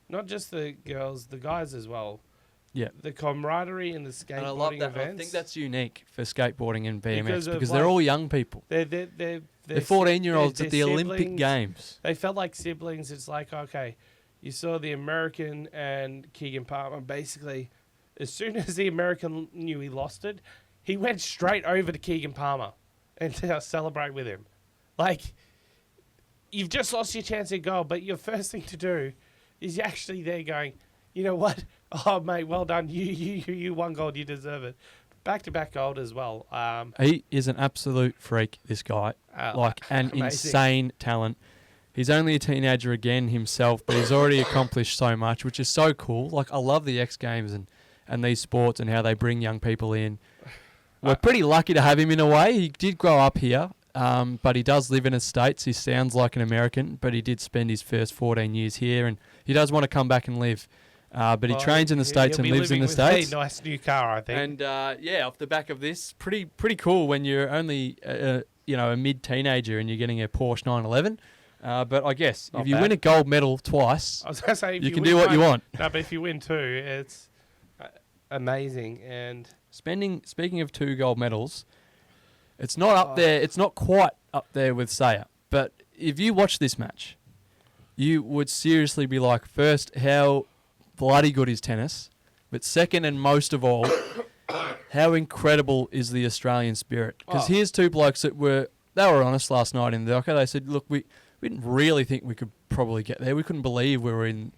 Speaker 1: Not just the girls, the guys as well.
Speaker 2: Yeah.
Speaker 1: The camaraderie in the skateboarding
Speaker 2: And I love that.
Speaker 1: events.
Speaker 2: I think that's unique for skateboarding and BMX
Speaker 1: Because
Speaker 2: because,
Speaker 1: of,
Speaker 2: they're
Speaker 1: like,
Speaker 2: all young people.
Speaker 1: They're
Speaker 2: They're 14-year-olds at the Olympic
Speaker 1: siblings.
Speaker 2: Games.
Speaker 1: They felt like siblings. It's like, okay, you saw the American and Keegan Palmer. Basically, as soon as the American knew he lost it, he went straight over to Keegan Palmer and to celebrate with him. Like, you've just lost your chance at gold, but your first thing to do is you're actually there going, you know what? Oh, mate, well done. You won gold. You deserve it. Back-to-back gold as well.
Speaker 2: He is an absolute freak, this guy. Like an
Speaker 1: amazing.
Speaker 2: insane talent. He's only a teenager again himself, but he's already accomplished so much, which is so cool. Like, I love the X Games and these sports and how they bring young people in. We're pretty lucky to have him in a way. He did grow up here, but he does live in the States. He sounds like an American, but he did spend his first 14 years here, and he does want to come back and live. But he trains in the States and lives in the States.
Speaker 1: Nice new car, I think.
Speaker 2: And off the back of this, pretty cool when you're only a mid-teenager and you're getting a Porsche 911. But I guess
Speaker 1: Not
Speaker 2: if you
Speaker 1: bad.
Speaker 2: win a gold medal twice,
Speaker 1: I was going to say, if
Speaker 2: you can
Speaker 1: win
Speaker 2: do what you
Speaker 1: one-
Speaker 2: want.
Speaker 1: No, but if you win two, it's amazing. And
Speaker 2: Speaking of 2 gold medals, it's not up there. It's not quite up there with Saya. But if you watch this match, you would seriously be like, first, how bloody good is tennis? But second and most of all, how incredible is the Australian spirit? Because here's 2 blokes that were honest last night in the docker. They said, look, we didn't really think we could probably get there. We couldn't believe we were in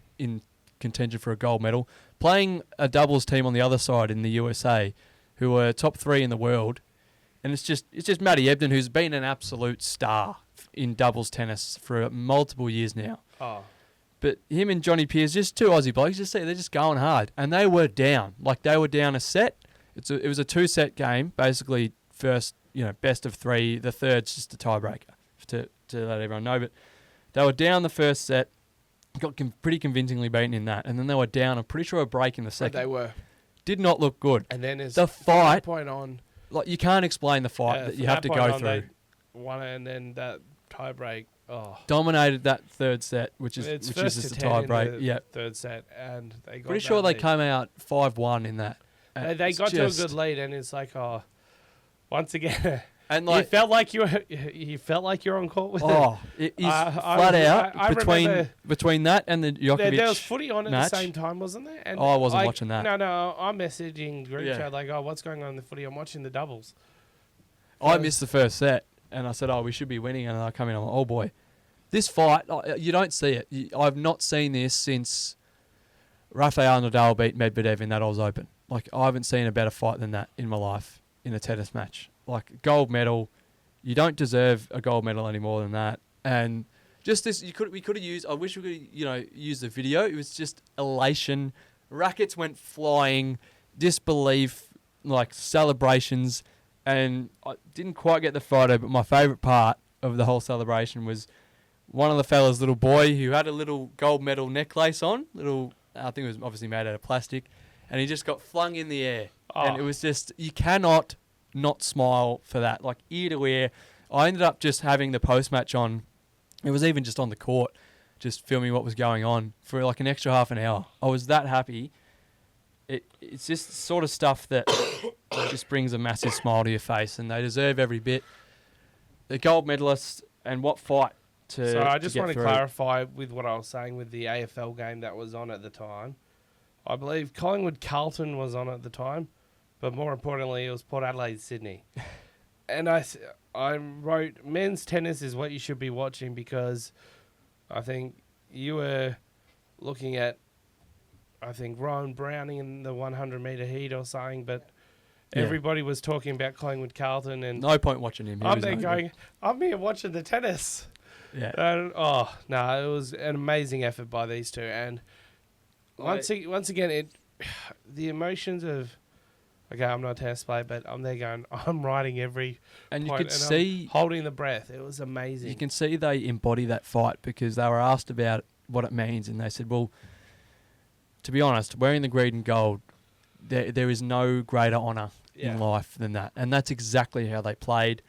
Speaker 2: contention for a gold medal. Playing a doubles team on the other side in the USA, who were top 3 in the world. And it's just Matty Ebden, who's been an absolute star in doubles tennis for multiple years now. But him and Johnny Pearce, just 2 Aussie blokes, they're just going hard. And they were down. Like, they were down a set. It was a 2-set game, basically first, best of 3. The third's just a tiebreaker to let everyone know. But they were down the first set, got pretty convincingly beaten in that. And then they were down, I'm pretty sure, a break in the second.
Speaker 1: they were.
Speaker 2: Did not look good.
Speaker 1: And then
Speaker 2: the fight,
Speaker 1: point on,
Speaker 2: like, you can't explain the fight that you have to go through.
Speaker 1: Won it, and then that tie break.
Speaker 2: Dominated that third set, which is
Speaker 1: It's
Speaker 2: just
Speaker 1: first
Speaker 2: a
Speaker 1: to
Speaker 2: tie
Speaker 1: 10 in
Speaker 2: break.
Speaker 1: the
Speaker 2: Yeah,
Speaker 1: third set, and they got
Speaker 2: pretty
Speaker 1: that
Speaker 2: sure they
Speaker 1: lead.
Speaker 2: came out 5-1 in that.
Speaker 1: They
Speaker 2: It's
Speaker 1: got to a
Speaker 2: just-
Speaker 1: good lead, and it's like, once again,
Speaker 2: And
Speaker 1: you
Speaker 2: like,
Speaker 1: felt like you felt like you're on court with it.
Speaker 2: it is
Speaker 1: I
Speaker 2: flat out
Speaker 1: I remember-
Speaker 2: between that and the Djokovic.
Speaker 1: There was footy on at
Speaker 2: match.
Speaker 1: the same time, wasn't there? And
Speaker 2: I wasn't watching that.
Speaker 1: No, I'm messaging group
Speaker 2: Yeah.
Speaker 1: chat like, what's going on in the footy? I'm watching the doubles.
Speaker 2: I missed the first set, and I said, we should be winning, and I come in, I'm like, oh boy, this fight, you don't see it. I've not seen this since Rafael Nadal beat Medvedev in that Oz Open. Like, I haven't seen a better fight than that in my life in a tennis match. Like, gold medal. You don't deserve a gold medal any more than that. And just this, we could have used. I wish we could, use the video. It was just elation. Rackets went flying, disbelief, like celebrations, and I didn't quite get the photo. But my favourite part of the whole celebration was one of the fella's little boy who had a little gold medal necklace on. I think it was obviously made out of plastic, and he just got flung in the air.
Speaker 1: Oh.
Speaker 2: And it was just, you cannot not smile for that, like ear to ear. I ended up just having the post-match on. It was even just on the court, just filming what was going on for like an extra half an hour. I was that happy. It's just sort of stuff that just brings a massive smile to your face, and they deserve every bit. The gold medalists, and what fight to
Speaker 1: So I just
Speaker 2: get
Speaker 1: want to
Speaker 2: through.
Speaker 1: clarify with what I was saying with the AFL game that was on at the time. I believe Collingwood Carlton was on at the time, but more importantly, it was Port Adelaide Sydney. And I wrote, men's tennis is what you should be watching, because I think you were looking at, I think, Ryan Browning in the 100-metre heat or something, but
Speaker 2: Yeah.
Speaker 1: everybody was talking about Collingwood Carlton, and
Speaker 2: No point watching him. He
Speaker 1: I'm
Speaker 2: was
Speaker 1: there
Speaker 2: no
Speaker 1: going, I'm here watching the tennis.
Speaker 2: good. Yeah.
Speaker 1: And, it was an amazing effort by these two. And once again, the emotions of, okay, I'm not a tennis player, but I'm there going, I'm riding every
Speaker 2: And you
Speaker 1: point,
Speaker 2: could
Speaker 1: and
Speaker 2: see,
Speaker 1: I'm holding the breath. It was amazing.
Speaker 2: you can see they embody that fight, because they were asked about what it means, and they said, well, to be honest, wearing the green and gold, there is no greater honour in life than that. And that's exactly how they played.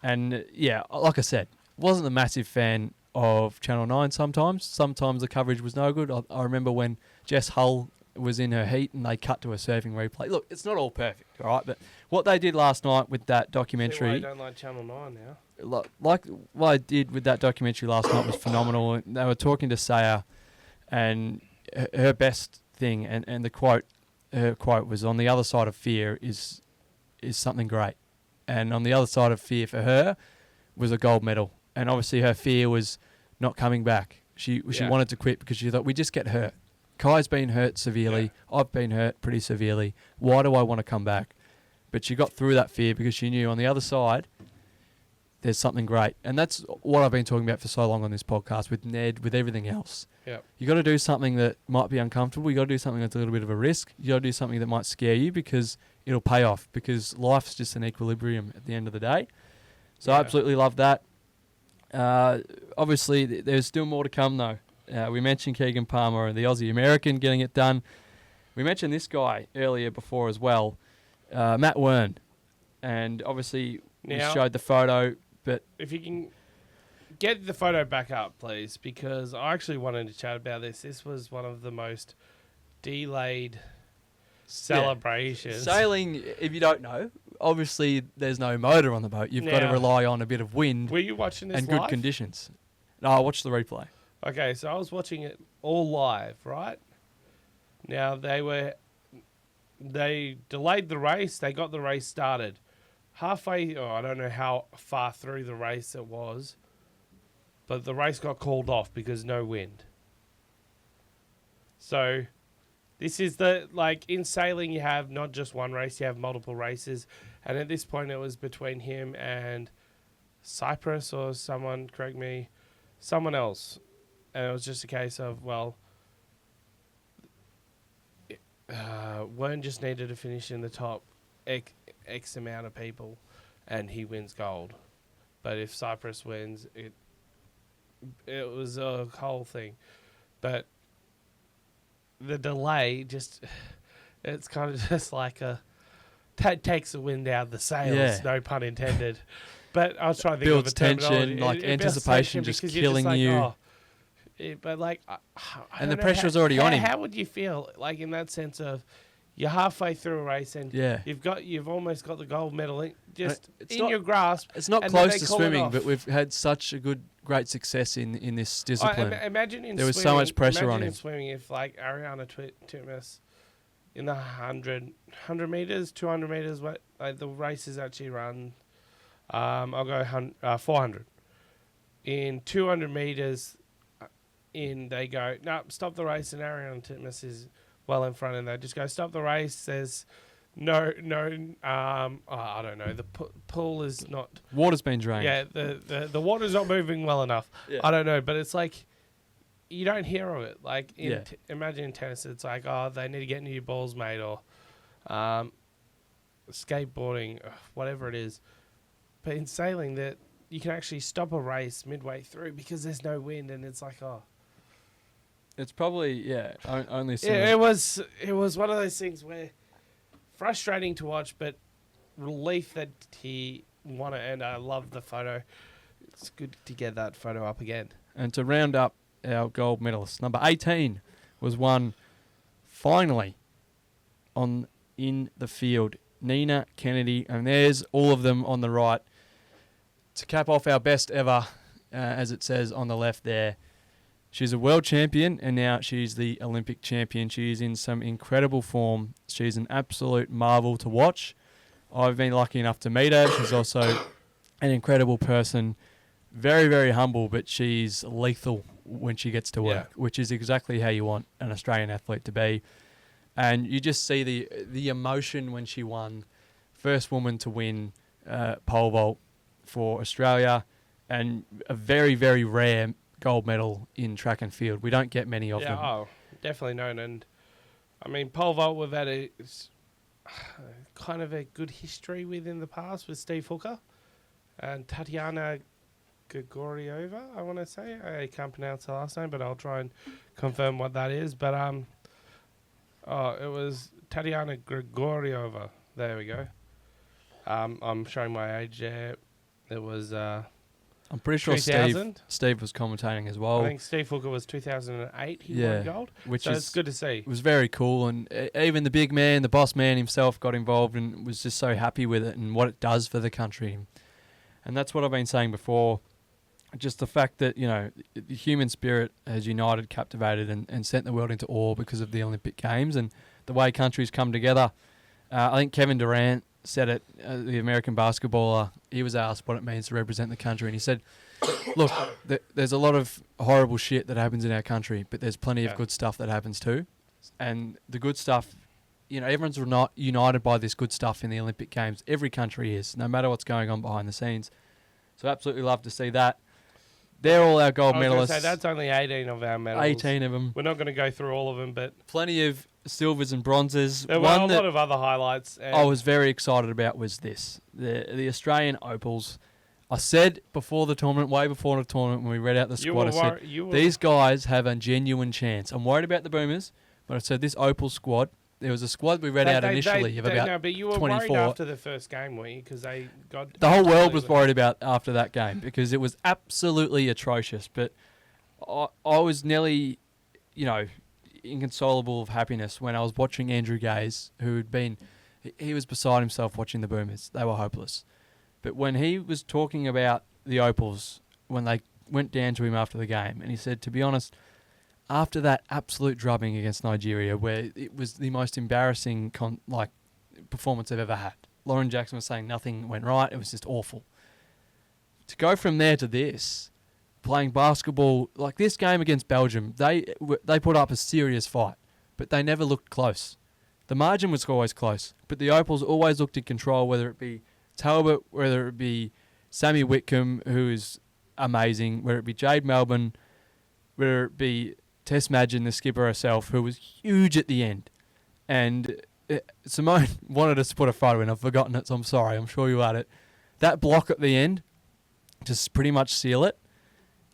Speaker 2: And yeah, like I said, wasn't a massive fan of Channel 9 sometimes. Sometimes the coverage was no good. I remember when Jess Hull was in her heat and they cut to a surfing replay. Look, it's not all perfect, all right? But what they did last night with that
Speaker 1: See why
Speaker 2: documentary,
Speaker 1: you don't like Channel 9 now.
Speaker 2: like what I did with that documentary last night was phenomenal. They were talking to Saya, and her best thing, and her quote was, on the other side of fear is something great. And on the other side of fear for her was a gold medal. And obviously her fear was not coming back. She wanted to quit because she thought, we just get hurt. Kai's been hurt severely.
Speaker 1: Yeah.
Speaker 2: I've been hurt pretty severely. Why do I want to come back? But she got through that fear because she knew on the other side there's something great. And that's what I've been talking about for so long on this podcast with Ned, with everything else.
Speaker 1: Yep.
Speaker 2: You got to do something that might be uncomfortable. You got to do something that's a little bit of a risk. You got to do something that might scare you, because it'll pay off, because life's just an equilibrium at the end of the day. So I absolutely love that. Obviously, there's still more to come, though. We mentioned Keegan Palmer and the Aussie-American getting it done. We mentioned this guy earlier before as well, Matt Wern. And obviously, we showed the photo, but
Speaker 1: if you can get the photo back up, please, because I actually wanted to chat about this. This was one of the most delayed celebrations.
Speaker 2: Sailing, if you don't know, obviously there's no motor on the boat. You've got to rely on a bit of wind.
Speaker 1: Were you watching this
Speaker 2: and
Speaker 1: live?
Speaker 2: good conditions. No, I watched the replay.
Speaker 1: Okay, so I was watching it all live, right? Now they delayed the race. They got the race started. Halfway, I don't know how far through the race it was, but the race got called off because no wind. So this is in sailing, you have not just one race, you have multiple races. And at this point it was between him and Cyprus or someone, correct me, someone else. And it was just a case of, Wern just needed to finish in the top X amount of people, and he wins gold. But if Cyprus wins, it was a whole thing. But the delay it's kind of just like takes the wind out of the sails, no pun intended. But I was trying to think
Speaker 2: builds
Speaker 1: of a terminology.
Speaker 2: tension,
Speaker 1: It
Speaker 2: anticipation
Speaker 1: builds
Speaker 2: just
Speaker 1: because you're
Speaker 2: killing
Speaker 1: like,
Speaker 2: you.
Speaker 1: And
Speaker 2: the pressure's already on him.
Speaker 1: How would you feel, in that sense of, you're halfway through a race and you've almost got the gold medal it's in your grasp.
Speaker 2: It's not close to swimming, but we've had such a great success in this discipline.
Speaker 1: Imagine
Speaker 2: there was so much pressure on him.
Speaker 1: Swimming, if Ariana Titmus in the 100 meters, 200 meters, the race is actually run. I'll go 400. In 200 meters, they go, no, stop the race, and Ariana Titmus is well in front, and they just go, stop the race. There's no, I don't know. The pool is not.
Speaker 2: Water's been drained.
Speaker 1: Yeah, the water's not moving well enough.
Speaker 2: Yeah.
Speaker 1: I don't know, but it's like you don't hear of it. Like
Speaker 2: Yeah.
Speaker 1: Imagine in tennis, it's like, oh, they need to get new balls made, or skateboarding, whatever it is. But in sailing, that you can actually stop a race midway through because there's no wind, and it's like, oh.
Speaker 2: It's probably only.
Speaker 1: Yeah, it was one of those things where frustrating to watch, but relief that he won it, and I love the photo. It's good to get that photo up again.
Speaker 2: And to round up our gold medalists, number 18 was won finally in the field. Nina Kennedy, and there's all of them on the right. To cap off our best ever, as it says on the left there. She's a world champion, and now she's the Olympic champion. She is in some incredible form. She's an absolute marvel to watch. I've been lucky enough to meet her. She's also an incredible person. Very, very humble, but she's lethal when she gets to work, which is exactly how you want an Australian athlete to be. And you just see the emotion when she won. First woman to win pole vault for Australia, and a very, very rare gold medal in track and field. We don't get many of them.
Speaker 1: Oh, definitely known. And I mean, pole vault, we've had kind of a good history with in the past with Steve Hooker and Tatiana Grigorieva, I want to say. I can't pronounce her last name, but I'll try and confirm what that is. But it was Tatiana Grigorieva. There we go. I'm showing my age there. It was
Speaker 2: I'm pretty sure Steve was commentating as well.
Speaker 1: I think Steve Hooker was 2008. He won gold,
Speaker 2: which
Speaker 1: so it's good to see.
Speaker 2: It was very cool, and even the big man, the boss man himself, got involved and was just so happy with it and what it does for the country. And that's what I've been saying before. Just the fact that, you know, the human spirit has united, captivated, and sent the world into awe because of the Olympic Games and the way countries come together. I think Kevin Durant said it, the American basketballer. He was asked what it means to represent the country, and he said, look, there's a lot of horrible shit that happens in our country, but there's plenty of good stuff that happens too. And the good stuff, you know, everyone's not united by this good stuff in the Olympic Games. Every country is, no matter what's going on behind the scenes. So absolutely love to see that. They're all our gold medalists.
Speaker 1: Say, that's only 18 of our medals.
Speaker 2: 18 of them.
Speaker 1: We're not going to go through all of them, but
Speaker 2: plenty of silvers and bronzes.
Speaker 1: There were a lot of other highlights.
Speaker 2: I was very excited about was this. The Australian Opals. I said before the tournament, way before the tournament, when we read out the squad, I said, these guys have a genuine chance. I'm worried about the Boomers, but I said this Opal squad, there was a squad we read out initially of about 24. No,
Speaker 1: but you were worried after the first game, weren't you? Because they got...
Speaker 2: The whole world was worried about after that game because it was absolutely atrocious. But I was nearly, you know, inconsolable of happiness when I was watching Andrew Gaze, who had been... He was beside himself watching the Boomers. They were hopeless. But when he was talking about the Opals, when they went down to him after the game, and he said, to be honest... After that absolute drubbing against Nigeria, where it was the most embarrassing performance I've ever had. Lauren Jackson was saying nothing went right. It was just awful. To go from there to this, playing basketball, like this game against Belgium, they put up a serious fight, but they never looked close. The margin was always close, but the Opals always looked in control, whether it be Talbot, whether it be Sammy Whitcomb, who is amazing, whether it be Jade Melbourne, whether it be Tess Madgen, the skipper herself, who was huge at the end. And Simone wanted us to put a photo in. I've forgotten it, so I'm sorry. I'm sure you had it. That block at the end, just pretty much seal it.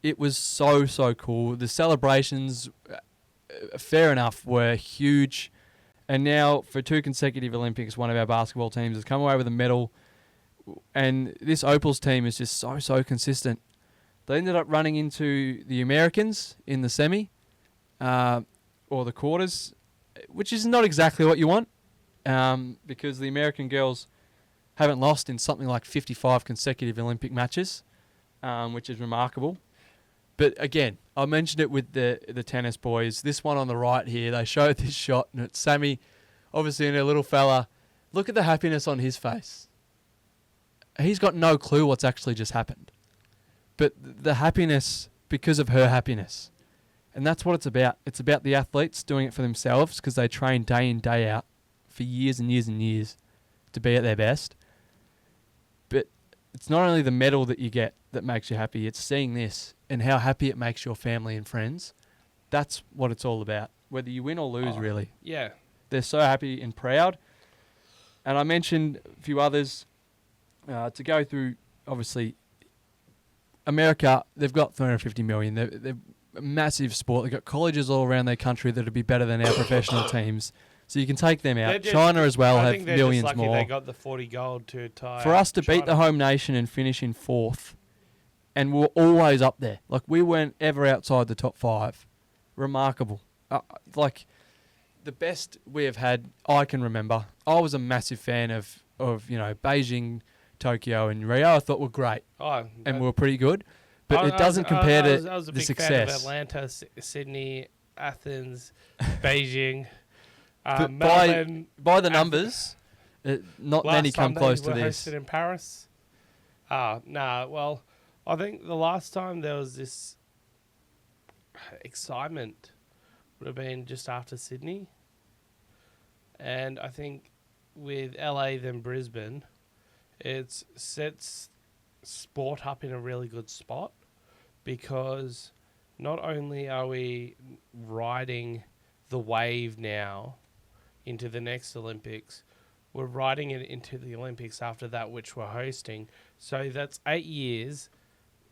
Speaker 2: It was so, so cool. The celebrations, fair enough, were huge. And now, for 2 consecutive Olympics, one of our basketball teams has come away with a medal. And this Opals team is just so, so consistent. They ended up running into the Americans in the semi. Or the quarters, which is not exactly what you want, because the American girls haven't lost in something like 55 consecutive Olympic matches, which is remarkable. But again, I mentioned it with the tennis boys. This one on the right here, they showed this shot, and it's Sammy, obviously, and a little fella. Look at the happiness on his face. He's got no clue what's actually just happened. But the happiness because of her happiness. And that's what it's about. It's about the athletes doing it for themselves because they train day in, day out for years and years and years to be at their best. But it's not only the medal that you get that makes you happy, it's seeing this and how happy it makes your family and friends. That's what it's all about, whether you win or lose, really.
Speaker 1: Yeah.
Speaker 2: They're so happy and proud. And I mentioned a few others to go through, obviously, America, they've got 350 million. They're a massive sport. They've got colleges all around their country that would be better than our professional teams. So you can take them out. China as well have millions
Speaker 1: just lucky
Speaker 2: more.
Speaker 1: They got the 40 gold to tie.
Speaker 2: For us to
Speaker 1: China.
Speaker 2: beat the home nation and finish in 4th, and we're always up there. Like, we weren't ever outside the top 5. Remarkable. The best we have had, I can remember. I was a massive fan of Beijing, Tokyo, and Rio. I thought were great, and we were pretty good. But it doesn't compare to
Speaker 1: I was a
Speaker 2: the
Speaker 1: big
Speaker 2: success.
Speaker 1: fan of Atlanta, Sydney, Athens, Beijing,
Speaker 2: But
Speaker 1: Melbourne.
Speaker 2: by the numbers, not many come close to
Speaker 1: Last time they were
Speaker 2: this.
Speaker 1: hosted in Paris. Well, I think the last time there was this excitement would have been just after Sydney. And I think with LA then Brisbane, it sets sport up in a really good spot because not only are we riding the wave now into the next Olympics, we're riding it into the Olympics after that, which we're hosting. So that's 8 years.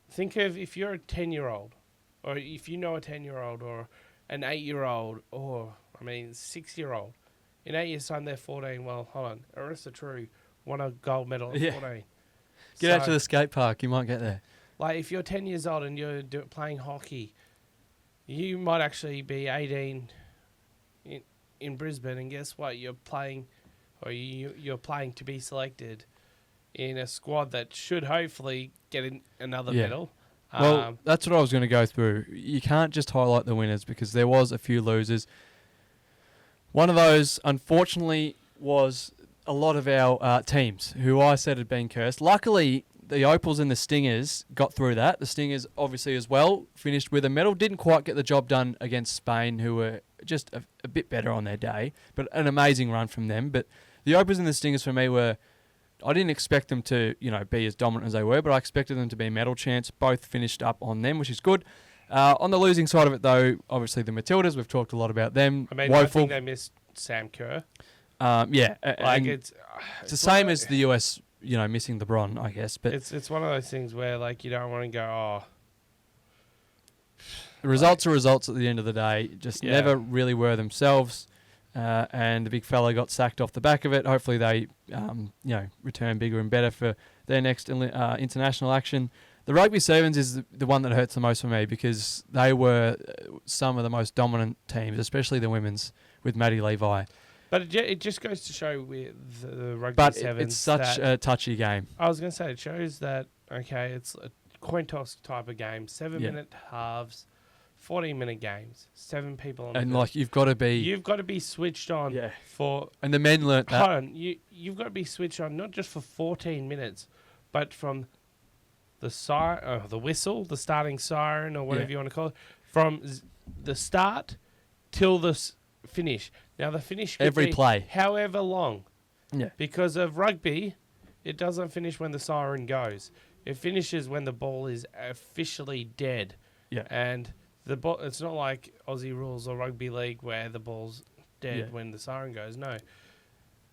Speaker 1: Think of if you're a 10-year-old, or if you know a 10-year-old, or an 8-year-old, or, 6-year-old. In 8 years' time, they're 14. Well, hold on. Arista True won a gold medal at 14.
Speaker 2: Get out to the skate park. You might get there.
Speaker 1: Like, if you're 10 years old and you're playing hockey, you might actually be 18 in Brisbane, and guess what? You're playing, or you're playing to be selected in a squad that should hopefully get another medal.
Speaker 2: Well, that's what I was going to go through. You can't just highlight the winners because there was a few losers. One of those, unfortunately, was a lot of our teams who I said had been cursed. Luckily, the Opals and the Stingers got through that. The Stingers, obviously, as well, finished with a medal. Didn't quite get the job done against Spain, who were just a bit better on their day, but an amazing run from them. But the Opals and the Stingers, for me, were... I didn't expect them to, be as dominant as they were, but I expected them to be a medal chance. Both finished up on them, which is good. On the losing side of it, though, obviously the Matildas, we've talked a lot about them.
Speaker 1: I think they missed Sam Kerr.
Speaker 2: It's the same as the US, missing the bronze, I guess. But
Speaker 1: it's one of those things where, you don't want to go,
Speaker 2: the results are results at the end of the day. Just never really were themselves. And the big fella got sacked off the back of it. Hopefully they, return bigger and better for their next international action. The Rugby Sevens is the one that hurts the most for me because they were some of the most dominant teams, especially the women's, with Maddie Levi.
Speaker 1: But it just goes to show with the Rugby Sevens.
Speaker 2: It's such a touchy game.
Speaker 1: I was going to say, it shows that, it's a coin toss type of game, 7-minute halves. 14-minute games, 7 people on the field.
Speaker 2: You've got to be
Speaker 1: switched on for.
Speaker 2: And the men learnt that.
Speaker 1: Hold on, you've got to be switched on not just for 14 minutes, but from the whistle, the starting siren, or whatever you want to call it, from the start till the finish. Now the finish could
Speaker 2: every
Speaker 1: be
Speaker 2: play,
Speaker 1: however long.
Speaker 2: Yeah.
Speaker 1: Because of rugby, it doesn't finish when the siren goes. It finishes when the ball is officially dead.
Speaker 2: Yeah.
Speaker 1: And the ball, it's not like Aussie rules or rugby league where the ball's dead when the siren goes. No.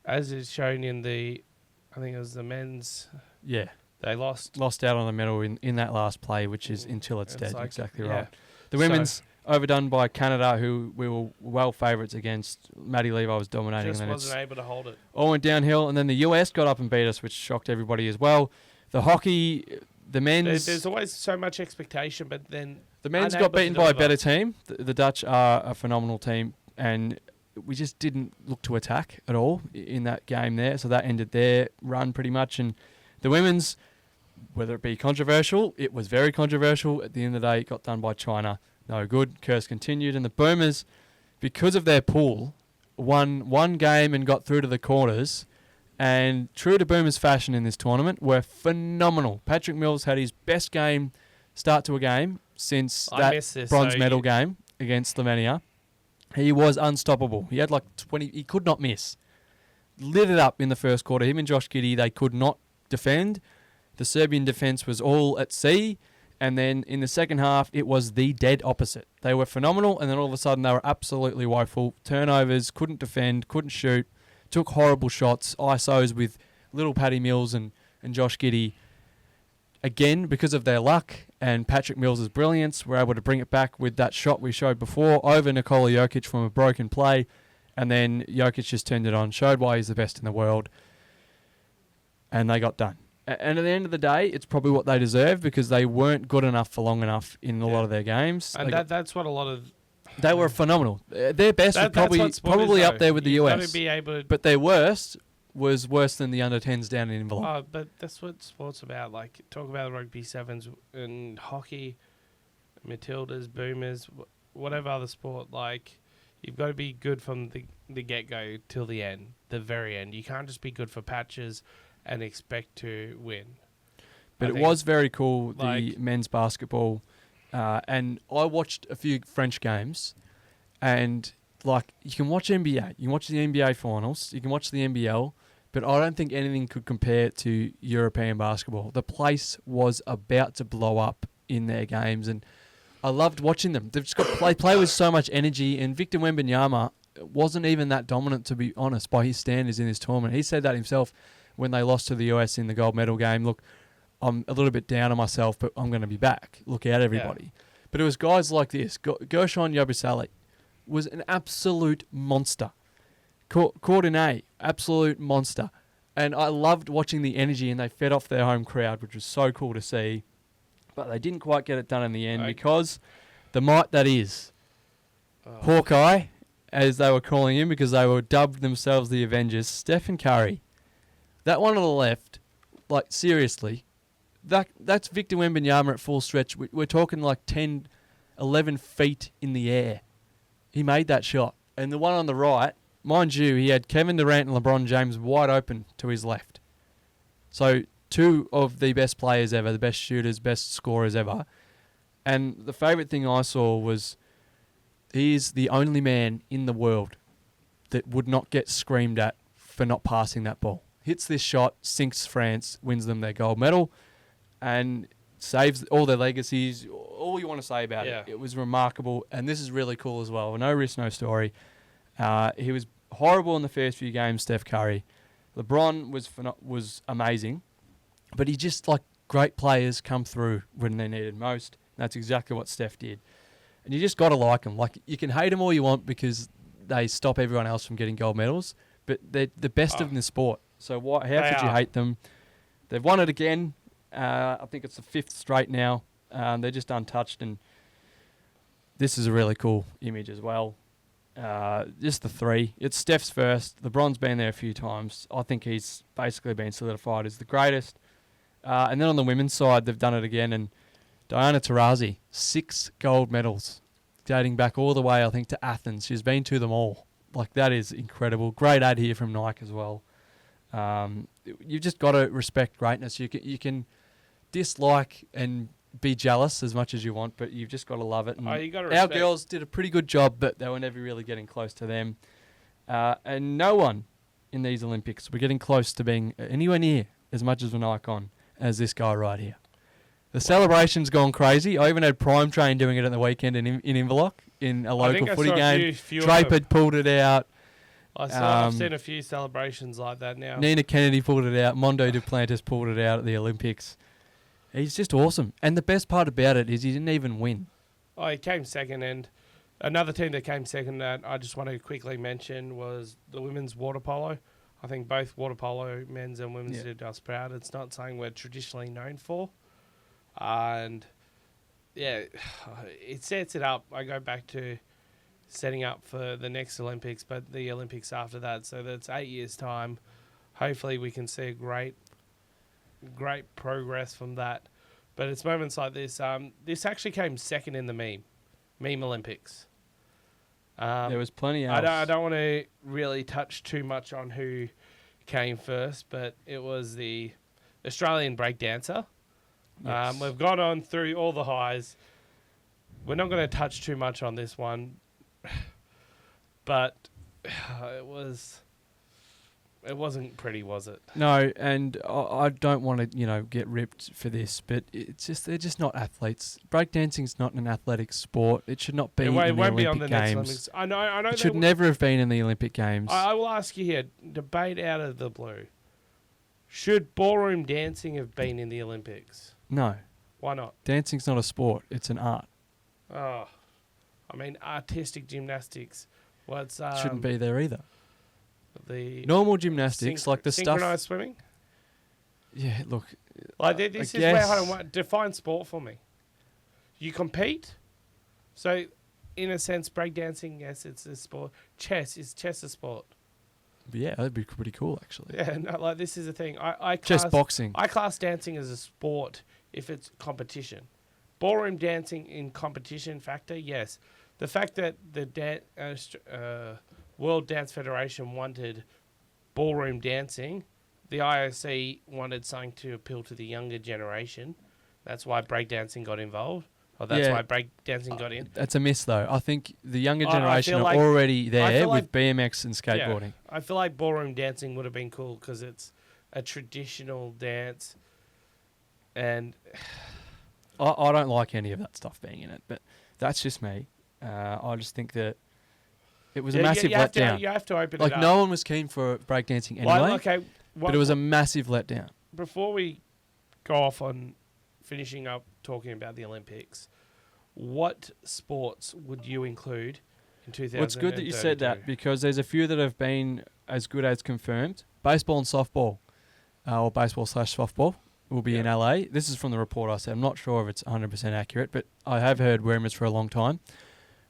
Speaker 1: As is shown in I think it was the men's.
Speaker 2: Yeah.
Speaker 1: They lost
Speaker 2: out on the medal in that last play, which is until it's dead. Exactly right. The
Speaker 1: So,
Speaker 2: women's overdone by Canada, who we were well favourites against. Maddie Levi was dominating.
Speaker 1: Just
Speaker 2: and
Speaker 1: wasn't able to hold it.
Speaker 2: All went downhill, and then the US got up and beat us, which shocked everybody as well. The hockey, the men's...
Speaker 1: There's always so much expectation, but then...
Speaker 2: The men's got beaten by a better team. The Dutch are a phenomenal team, and we just didn't look to attack at all in that game there. So that ended their run pretty much. And the women's, whether it be controversial, it was very controversial. At the end of the day, it got done by China. No good. Curse continued. And the Boomers, because of their pool, won one game and got through to the quarters. And true to Boomers' fashion in this tournament, were phenomenal. Patrick Mills had his best game start to a game since that bronze medal game. against Slovenia. He was unstoppable. He had like 20. He could not miss. Lit it up in the first quarter. Him and Josh Giddey, they could not defend. The Serbian defence was all at sea. And then in the second half, it was the dead opposite. They were phenomenal, and then all of a sudden they were absolutely woeful. Turnovers, couldn't defend, couldn't shoot, took horrible shots, ISOs with little Paddy Mills and Josh Giddey. Again, because of their luck and Patrick Mills' brilliance, were able to bring it back with that shot we showed before over Nikola Jokic from a broken play. And then Jokic just turned it on, showed why he's the best in the world, and they got done. And at the end of the day, it's probably what they deserve because they weren't good enough for long enough in a lot of their games.
Speaker 1: And that's what a lot of...
Speaker 2: They were phenomenal. Their best was probably up there with the US. But their worst was worse than the under-10s down in Inverloch.
Speaker 1: Oh, but that's what sport's about. Like, talk about rugby sevens and hockey, Matildas, Boomers, whatever other sport. Like, you've got to be good from the get-go till the end, the very end. You can't just be good for patches and expect to win.
Speaker 2: But it was very cool, the men's basketball. And I watched a few French games, and like you can watch NBA, you can watch the NBA finals, you can watch the NBL, but I don't think anything could compare to European basketball. The place was about to blow up in their games, and I loved watching them. They've just got play with so much energy, and Victor Wembanyama wasn't even that dominant, to be honest, by his standards in this tournament. He said that himself when they lost to the US in the gold medal game. Look, I'm a little bit down on myself, but I'm going to be back. Look out, everybody. Yeah. But it was guys like this. Gershon Yabusele was an absolute monster. Courtenay, absolute monster. And I loved watching the energy, and they fed off their home crowd, which was so cool to see. But they didn't quite get it done in the end because the might that is Hawkeye, as they were calling him, because they were dubbed themselves the Avengers, Stephen Curry. That one on the left, like, seriously, that's Victor Wembanyama at full stretch. We're talking like 10, 11 feet in the air. He made that shot. And the one on the right, mind you, he had Kevin Durant and LeBron James wide open to his left. So two of the best players ever, the best shooters, best scorers ever. And the favourite thing I saw was he is the only man in the world that would not get screamed at for not passing that ball. Hits this shot, sinks France, wins them their gold medal, and saves all their legacies. All you want to say about it. It was remarkable, and this is really cool as well. No risk, no story. He was horrible in the first few games, Steph Curry. LeBron was amazing, but he just, like, great players come through when they needed most. That's exactly what Steph did. And you just got to like them. Like, you can hate them all you want because they stop everyone else from getting gold medals, but they're the best of the sport. So how could you hate them? They've won it again. I think it's the 5th straight now. They're just untouched, and this is a really cool image as well. Just the three. It's Steph's first. LeBron's been there a few times. I think he's basically been solidified as the greatest. And then on the women's side, they've done it again. And Diana Taurasi, 6 gold medals, dating back all the way, I think, to Athens. She's been to them all. Like, that is incredible. Great ad here from Nike as well. You've just got to respect greatness. You can dislike and be jealous as much as you want, but you've just got to love it. And our girls did a pretty good job, but they were never really getting close to them. And no one in these Olympics were getting close to being anywhere near as much of an icon as this guy right here. The celebration's gone crazy. I even had Prime Train doing it at the weekend in Inverloch in a local footy game. Trape had pulled it out.
Speaker 1: I've seen a few celebrations like that now.
Speaker 2: Nina Kennedy pulled it out. Mondo Duplantis pulled it out at the Olympics. He's just awesome. And the best part about it is he didn't even win.
Speaker 1: Oh, he came second. And another team that came second that I just want to quickly mention was the women's water polo. I think both water polo, men's and women's, did us proud. It's not something we're traditionally known for. And, yeah, it sets it up. I go back to setting up for the next Olympics, but the Olympics after that. So that's 8 years' time. Hopefully we can see a great progress from that. But it's moments like this. This actually came second in the meme Olympics.
Speaker 2: There was plenty else.
Speaker 1: I don't want to really touch too much on who came first, but it was the Australian breakdancer. Yes. We've gone on through all the highs. we're not going to touch too much on this one, but it wasn't pretty, was it?
Speaker 2: No, and I don't want to, get ripped for this, but it's just they're just not athletes. Breakdancing's not an athletic sport. It should not be in the
Speaker 1: won't be on
Speaker 2: Olympic
Speaker 1: the next
Speaker 2: Games.
Speaker 1: Olympics. I know.
Speaker 2: It should never have been in the Olympic Games.
Speaker 1: I will ask you here, debate out of the blue. Should ballroom dancing have been in the Olympics?
Speaker 2: No.
Speaker 1: Why not?
Speaker 2: Dancing's not a sport. It's an art.
Speaker 1: Oh, I mean, artistic gymnastics.
Speaker 2: Shouldn't be there either.
Speaker 1: The
Speaker 2: normal gymnastics, like the
Speaker 1: synchronized
Speaker 2: stuff.
Speaker 1: swimming.
Speaker 2: Yeah, look.
Speaker 1: Like this is where I don't define sport for me. You compete, so in a sense, breakdancing, yes, it's a sport. Chess a sport?
Speaker 2: Yeah, that'd be pretty cool, actually.
Speaker 1: Yeah, no, like this is the thing. I
Speaker 2: Chess boxing.
Speaker 1: I class dancing as a sport if it's competition. Ballroom dancing in competition factor, yes. The fact that the World Dance Federation wanted ballroom dancing, the IOC wanted something to appeal to the younger generation. That's why breakdancing got involved. Or that's why breakdancing got in.
Speaker 2: That's a miss, though. I think the younger generation are
Speaker 1: like,
Speaker 2: already there with BMX and skateboarding.
Speaker 1: Yeah, I feel like ballroom dancing would have been cool because it's a traditional dance. And
Speaker 2: I don't like any of that stuff being in it, but that's just me. I just think that it was a massive letdown.
Speaker 1: You have to open it
Speaker 2: like,
Speaker 1: up.
Speaker 2: no one was keen for breakdancing anyway, but it was a massive letdown.
Speaker 1: Before we go off on finishing up talking about the Olympics, what sports would you include in 2032?
Speaker 2: Well, it's good that you said that because there's a few that have been as good as confirmed. Baseball and softball, or baseball/softball, will be in LA. This is from the report I said. I'm not sure if it's 100% accurate, but I have heard rumours for a long time.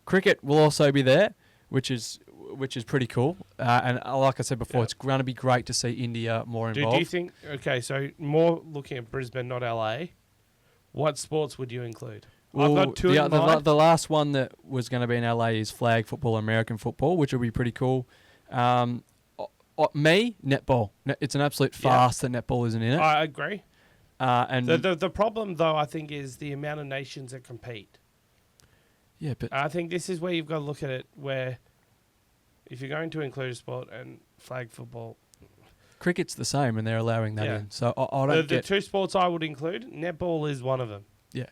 Speaker 2: Cricket will also be there, which is pretty cool. And like I said before, it's going to be great to see India more involved.
Speaker 1: Do you think, so more looking at Brisbane, not LA, what sports would you include?
Speaker 2: Well,
Speaker 1: I've got two in mind.
Speaker 2: The last one that was going to be in LA is flag football, American football, which will be pretty cool. Netball. It's an absolute farce that netball isn't in it.
Speaker 1: I agree.
Speaker 2: And
Speaker 1: the problem, though, I think, is the amount of nations that compete.
Speaker 2: Yeah, but
Speaker 1: I think this is where you've got to look at it, where if you're going to include a sport and flag football...
Speaker 2: Cricket's the same, and they're allowing that in. So I don't
Speaker 1: The two sports I would include, netball is one of them.
Speaker 2: Yeah.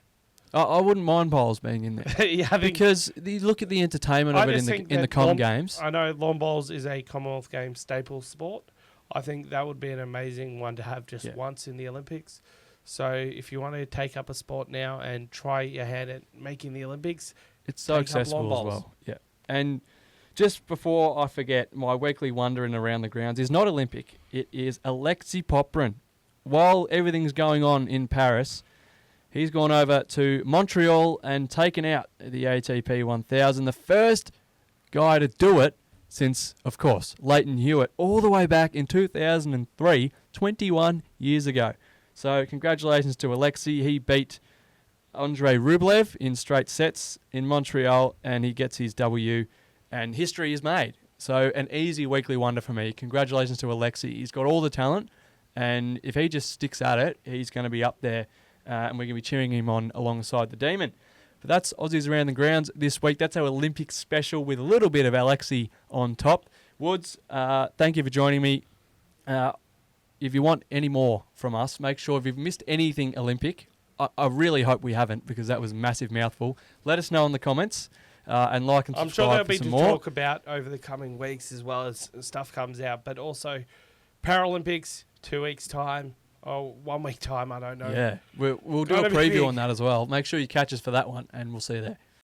Speaker 2: I wouldn't mind bowls being in there. Because you look at the entertainment of it in the Com Games.
Speaker 1: I know lawn bowls is a Commonwealth Games staple sport. I think that would be an amazing one to have just once in the Olympics. So if you want to take up a sport now and try your hand at making the Olympics...
Speaker 2: It's so accessible as well. Yeah. And just before I forget, my weekly wandering around the grounds is not Olympic. It is Alexei Poprin. While everything's going on in Paris, he's gone over to Montreal and taken out the ATP 1000. The first guy to do it since, of course, Leighton Hewitt, all the way back in 2003, 21 years ago. So congratulations to Alexei. He beat Andrei Rublev in straight sets in Montreal, and he gets his W, and history is made. So an easy weekly wonder for me. Congratulations to Alexei. He's got all the talent, and if he just sticks at it, he's going to be up there, and we're going to be cheering him on alongside the Demon. But that's Aussies Around the Grounds this week. That's our Olympic special with a little bit of Alexei on top. Woods, thank you for joining me. If you want any more from us, make sure if you've missed anything Olympic, I really hope we haven't, because that was a massive mouthful. Let us know in the comments, and like and subscribe.
Speaker 1: I'm sure there'll be
Speaker 2: to
Speaker 1: more talk about over the coming weeks as well as stuff comes out. But also, Paralympics, 2 weeks' time, or 1 week time, I don't know.
Speaker 2: Yeah, we'll do a preview on that as well. Make sure you catch us for that one, and we'll see you there.